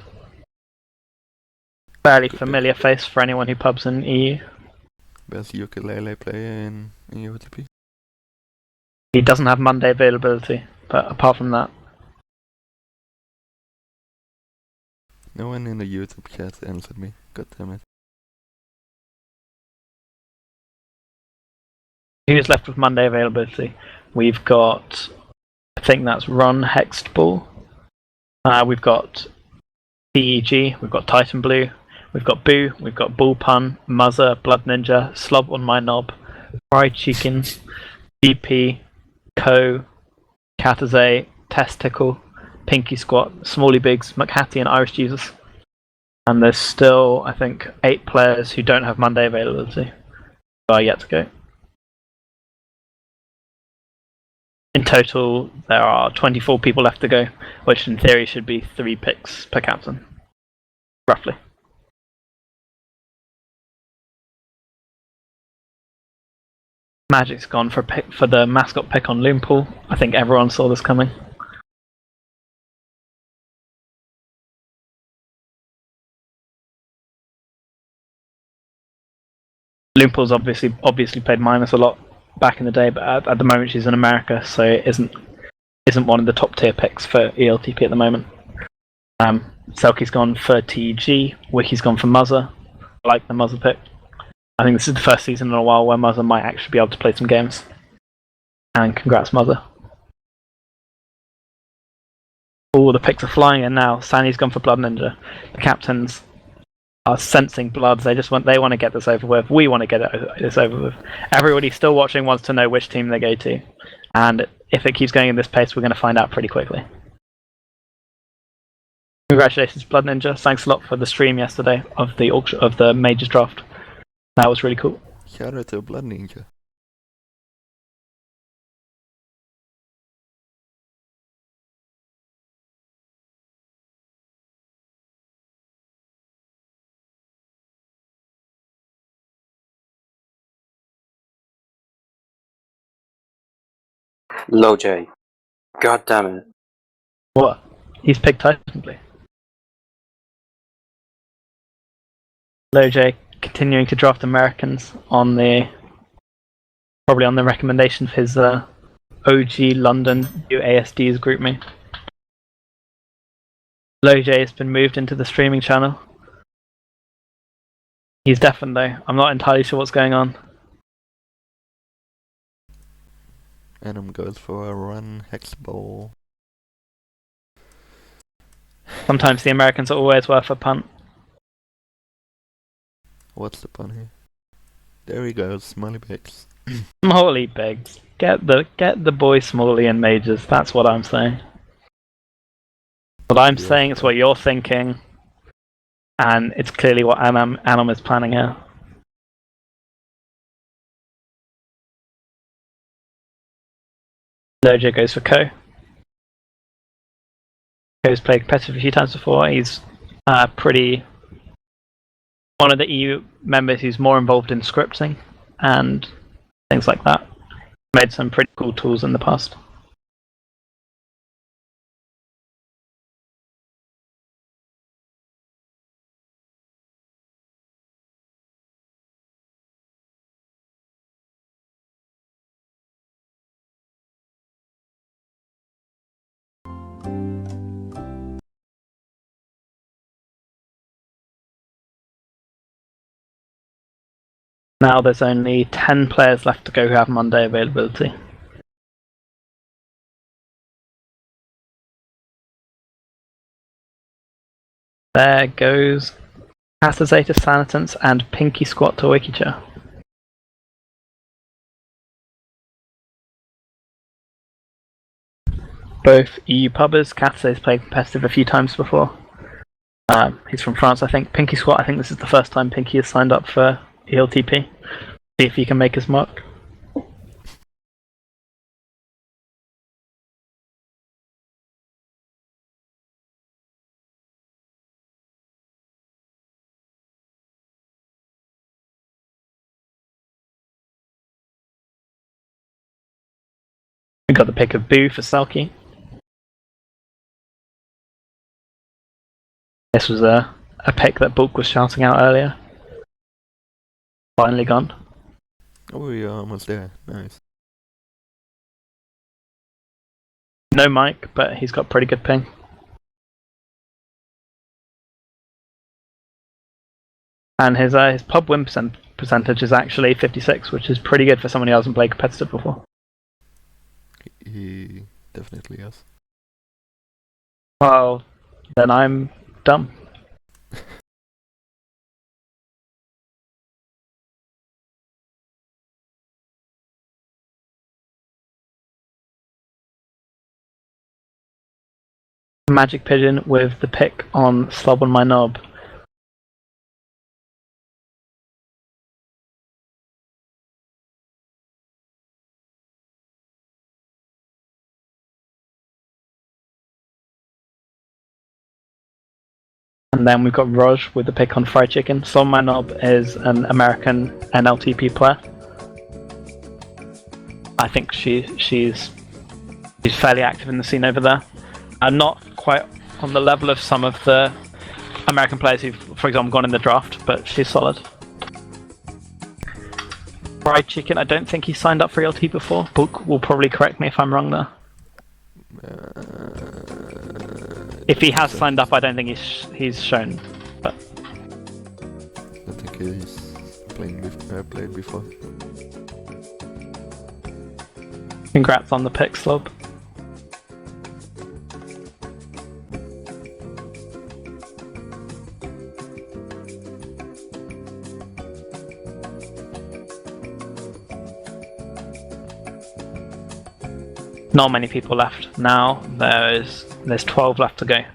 Fairly familiar face for anyone who pubs in EU. Best ukulele player in ELTP. He doesn't have Monday availability, but apart from that, No one in the YouTube chat answered me. God damn it. who's left with Monday availability? We've got, I think that's Ron Hextball. We've got TEG, we've got Titan Blue, we've got Boo, we've got Bull Pun, Muzzer, Blood Ninja, Slob on My Knob, Fried Chicken, DP, Co, Kataze, Testicle, Pinky Squat, Smalley Biggs, McHattie, and Irish Jesus. And there's still, I think, 8 players who don't have Monday availability who are yet to go. In total, there are 24 people left to go, which in theory should be 3 picks per captain, roughly. Magic's gone for the mascot pick on Loonpool. I think everyone saw this coming. Loonpool's obviously played Minus a lot back in the day, but at the moment she's in America, so it isn't one of the top tier picks for ELTP at the moment. Selkie's gone for TEG, Wiki's gone for Muzzer. I like the Muzzer pick. I think this is the first season in a while where Muzzer might actually be able to play some games. And congrats, Muzzer. All the picks are flying in now. Sanny's gone for Blood Ninja. The captains are sensing bloods. They want to get this over with. We want to get this over with. Everybody still watching wants to know which team they go to. And if it keeps going in this pace, we're going to find out pretty quickly. Congratulations, Blood Ninja. Thanks a lot for the stream yesterday of the Majors draft. That was really cool. Shout out to Blood Ninja. Low J. God damn it. What? He's picked Titan Blue. Loj continuing to draft Americans probably on the recommendation of his OG London UASD's GroupMe. Loj has been moved into the streaming channel. He's deafened though. I'm not entirely sure what's going on. Adam goes for a run hex ball. Sometimes the Americans are always worth a punt. What's the pun here? There he goes, Smiley Biggs. Smalley Biggs. Get the boy Smalley in Majors. That's what I'm saying. What I'm saying is what you're thinking. And it's clearly what Anam is planning here. Lojo goes for Co. Co's played competitive a few times before. He's one of the EU members who's more involved in scripting and things like that. Made some pretty cool tools in the past. Now there's only 10 players left to go who have Monday availability. There goes Casazeta Sanitants and Pinky Squat to Wikicha. Both EU pubbers. Cataze's played competitive a few times before. He's from France, I think. Pinky Squat, I think this is the first time Pinky has signed up for ELTP. See if he can make his mark. We got the pick of Boo for Selkie. This was a pick that Bulk was shouting out earlier. Finally gone. Oh, we are almost there. Nice. No mic, but he's got pretty good ping. And his pub win percentage is actually 56, which is pretty good for someone who hasn't played competitive before. He definitely has. Well, then I'm dumb. Magic Pigeon with the pick on Slob on my knob. And then we've got Roj with the pick on Fried Chicken. Slob on my knob is an American NLTP player. I think she's fairly active in the scene over there. Not quite on the level of some of the American players who've, for example, gone in the draft, but she's solid. Fried Chicken, I don't think he signed up for ELT before. Book will probably correct me if I'm wrong there. If he has signed up, I don't think he's shown. But I think he's played before. congrats on the pick, Slob. Not many people left now. There's 12 left to go.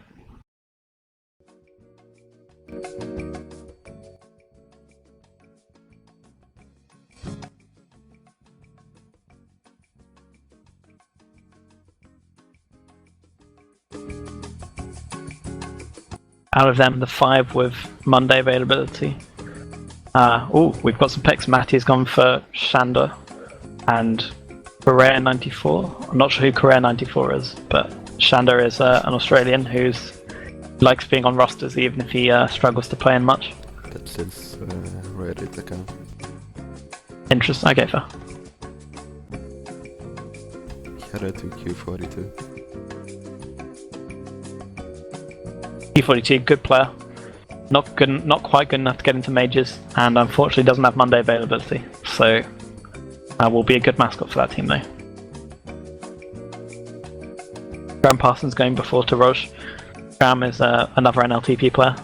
Out of them, the 5 with Monday availability. We've got some picks. Matty's gone for Shander and Correa 94. I'm not sure who Correa 94 is, but Shander is an Australian who likes being on rosters even if he struggles to play in much. That's his Reddit account. Interesting. Okay, fair. He had a 2Q42. P42, good player. Not quite good enough to get into majors, and unfortunately doesn't have Monday availability. So will be a good mascot for that team though. Graham Parsons going before to Roj. Graham is another NLTP player.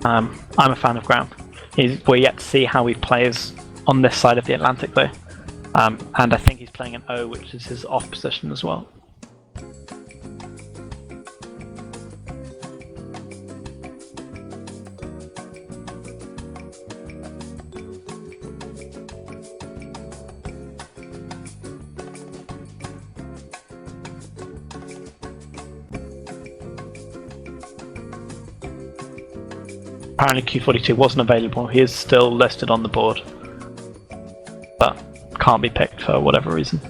I'm a fan of Graham. We're yet to see how he plays on this side of the Atlantic though. And I think he's playing an O, which is his off position as well. Apparently Q42 wasn't available. He is still listed on the board, but can't be picked for whatever reason.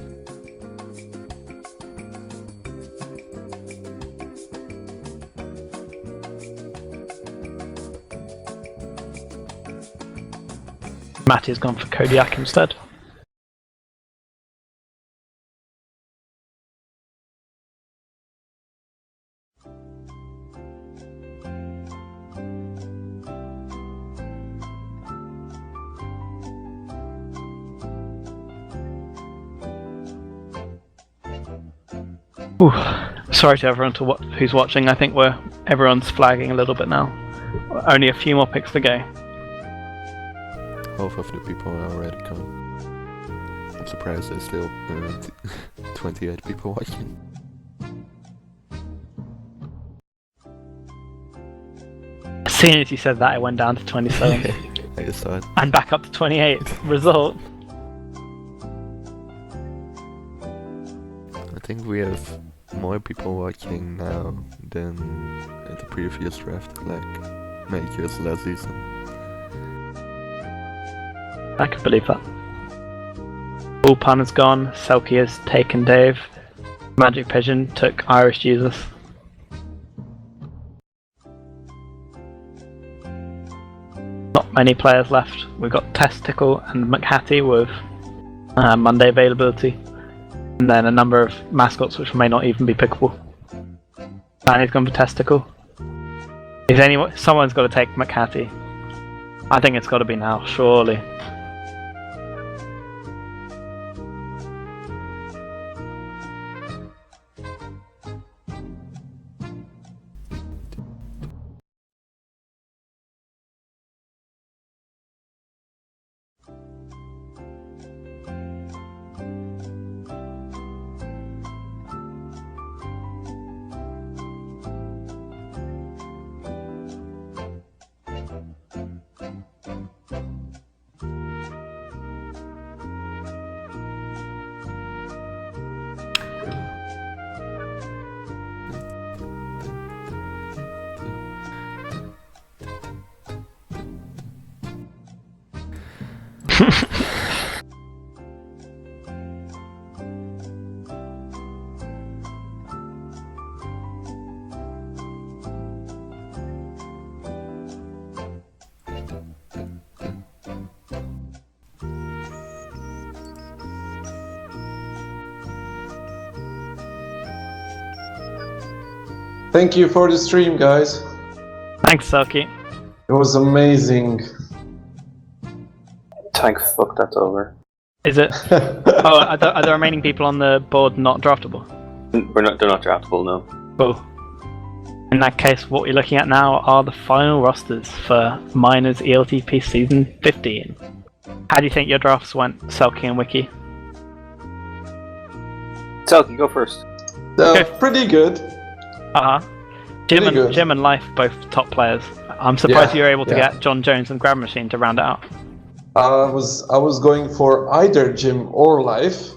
Matty has gone for Kodiak instead. Ooh, sorry to everyone who's watching. I think everyone's flagging a little bit now. Only a few more picks to go. Half of the people are already gone. I'm surprised there's still 28 people watching. As soon as you said that, it went down to 27. I just saw it. And back up to 28. Result. I think we have more people watching now than at the previous draft, like majors last season. I can believe that. Bullpan is gone. Selkie has taken Dave. Magic Pigeon took Irish Jesus. Not many players left. We've got Testicle and McHattie with Monday availability. And then a number of mascots which may not even be pickable. Danny's gone for Testicle. Someone's got to take McHattie. I think it's got to be now, surely. Thank you for the stream, guys. Thanks, Selkie. It was amazing. Thank fuck that's over. Is it? Oh, are the remaining people on the board not draftable? They're not draftable, no. Cool. In that case, what we're looking at now are the final rosters for Miners ELTP Season 15. How do you think your drafts went, Selkie and Wiki? Selkie, go first. Pretty good. Jim and Life both top players. I'm surprised you were able to Yeah. get John Jones and Grab Machine to round it out. I was going for either Jim or Life,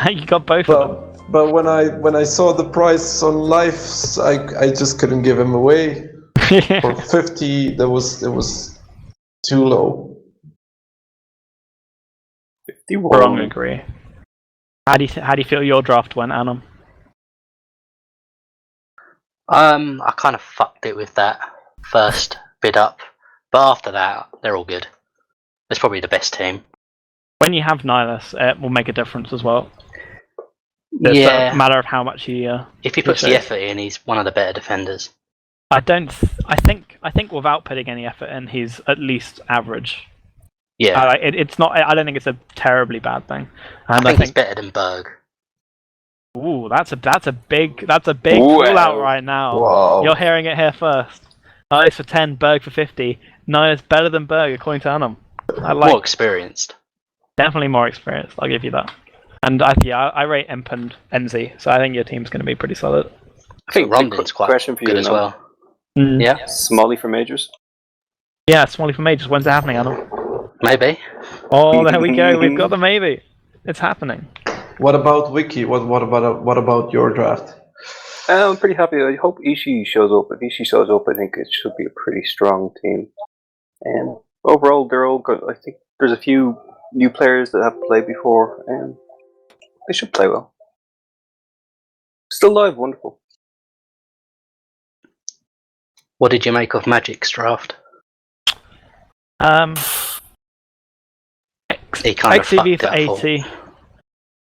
You got both of them. but when I saw the price on Life, I just couldn't give him away. For 50, it was too low. 51. Wrong, agree. How do you feel your draft went, Anam? I kind of fucked it with that first bid up, but after that, they're all good. It's probably the best team. When you have Nihilus, it will make a difference as well. It's a matter of how much he. If he puts the effort in, he's one of the better defenders. I think without putting any effort in, he's at least average. Yeah, It's not. I don't think it's a terribly bad thing. And I think he's better than Berg. Ooh, that's a big call out right now. Wow. You're hearing it here first. Nihilus for 10, Berg for 50. Nihilus better than Berg according to Anam. More experienced. Definitely more experienced. I'll give you that. And I rate Imp and NZ, so I think your team's going to be pretty solid. I think Rondon's quite question for you good as well. Yeah, Smalley for majors. Yeah, Smalley for majors. When's it happening, Anam? maybe. Oh, there we go. We've got the maybe. It's happening. What about Wiki? What about your draft? I'm pretty happy. I hope Ishii shows up. If Ishii shows up, I think it should be a pretty strong team. And overall, they're all good. I think there's a few new players that have played before, and they should play well. Still live, wonderful. What did you make of Magic's draft? He kind of XCV fucked for it up 80.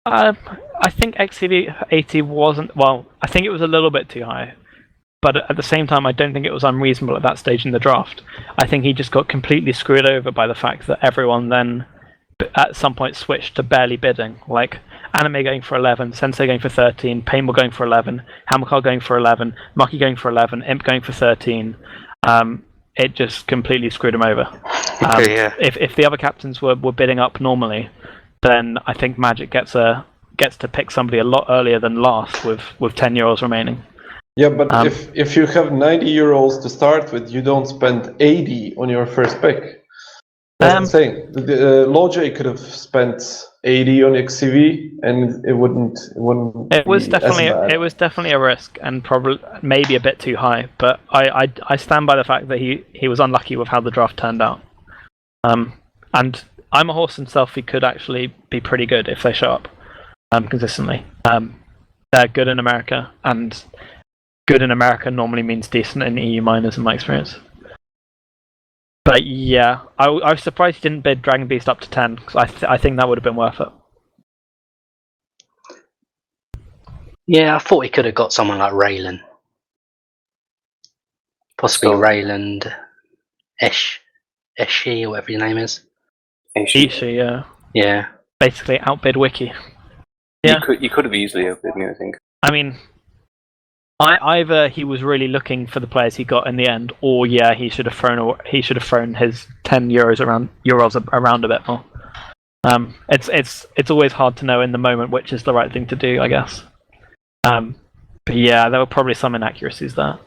I think XCV for 80 wasn't. Well, I think it was a little bit too high. But at the same time, I don't think it was unreasonable at that stage in the draft. I think he just got completely screwed over by the fact that everyone then at some point switched to barely bidding. Like Anime going for 11, Sensei going for 13, Painwell going for 11, Hammercar going for 11, Mucky going for 11, Imp going for 13. It just completely screwed him over. Yeah. If the other captains were bidding up normally, then I think Magic gets to pick somebody a lot earlier than last with 10 euros remaining. Yeah, but if you have 90 euros to start with, you don't spend 80 on your first pick. That's the thing. Loj could have spent 80 on XCV, and it wouldn't. It was be as bad. definitely a risk, and probably maybe a bit too high. But I stand by the fact that he was unlucky with how the draft turned out. And I'm a horse himself. He could actually be pretty good if they show up consistently. They're good in America, and good in America normally means decent in EU minors, in my experience. But yeah, I was surprised he didn't bid Dragon Beast up to 10, because I think that would have been worth it. Yeah, I thought he could have got someone like Raylan. Possibly Rayland, Eshi, or whatever your name is. Ishii, yeah. Yeah. Basically outbid Wiki. Yeah. You could have easily outbid me, I think. I mean, either he was really looking for the players he got in the end, or yeah, he should have thrown his 10 euros around a bit more. It's always hard to know in the moment which is the right thing to do, I guess. But yeah, there were probably some inaccuracies there.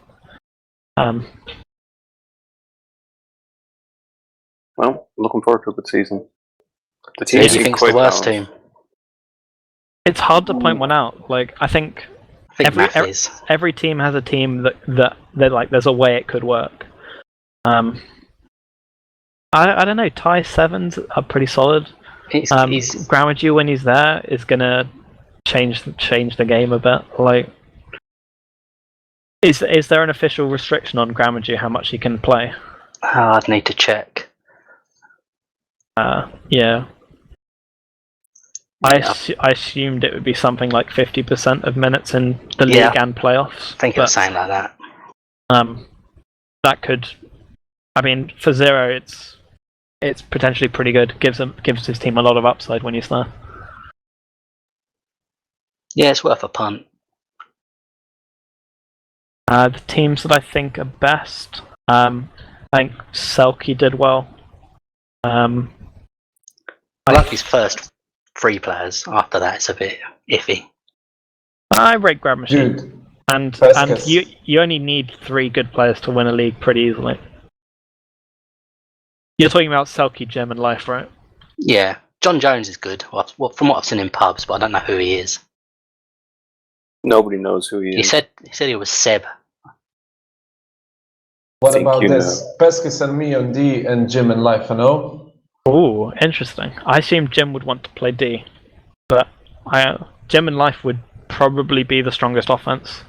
Well, looking forward to a good season. The Who team do you think's the worst team? It's hard to point one out. Like I think every team has a team that like there's a way it could work. I don't know. Ty sevens are pretty solid. He's Grammageu, when he's there, is gonna change the game a bit. Like, is there an official restriction on Grammageu how much he can play? I'd need to check. Yeah. I assumed it would be something like 50% of minutes in the league and playoffs. I think it was something like that. That could, I mean, for Zero, it's potentially pretty good. Gives his team a lot of upside when he's there. Yeah, it's worth a punt. The teams that I think are best, I think Selkie did well. I like his first 3 players. After that, it's a bit iffy. I rate Grab Machine, Dude, and Vasquez. you only need 3 good players to win a league pretty easily. You're talking about Selkie, Gem, and Life, right? Yeah, John Jones is good. Well, from what I've seen in pubs, but I don't know who he is. Nobody knows who he is. He said he was Seb. What think about you this? Pescus and me on D and Jim and Life and O. Oh, interesting. I assumed Jim would want to play D, but Jim and Life would probably be the strongest offense.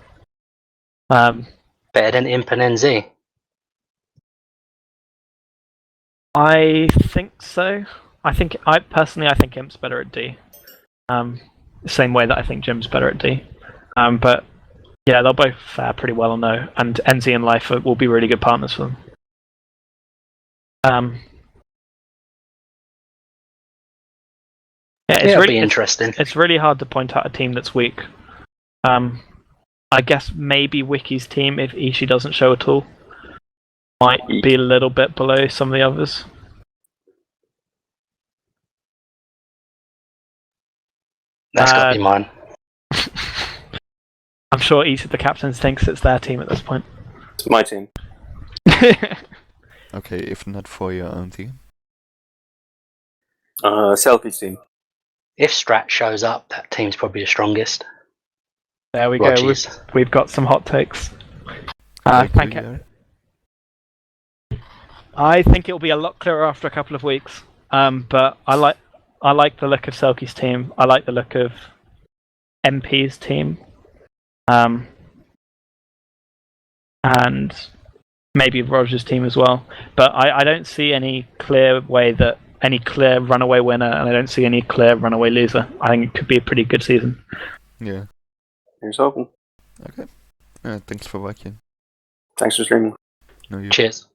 Better than Imp and NZ. I think so. I think Imp's better at D. Same way that I think Jim's better at D. But yeah, they'll both fare pretty well on O, and NZ and Life will be really good partners for them. Yeah, It'll be interesting. It's really hard to point out a team that's weak. I guess maybe Wiki's team, if Ishii doesn't show at all, might be a little bit below some of the others. That's got to be mine. I'm sure each of the captains thinks it's their team at this point. It's my team. Okay, if not for your own team. Selfie's team. If Strat shows up, that team's probably the strongest. There we go. Rogers. We've got some hot takes. Thank you. I think it'll be a lot clearer after a couple of weeks. But I like the look of Selkie's team. I like the look of MP's team. And maybe Roger's team as well. But I don't see any clear runaway winner, and I don't see any clear runaway loser. I think it could be a pretty good season. Yeah. Here's hoping. Okay. Thanks for watching. Thanks for streaming. No, you. Cheers.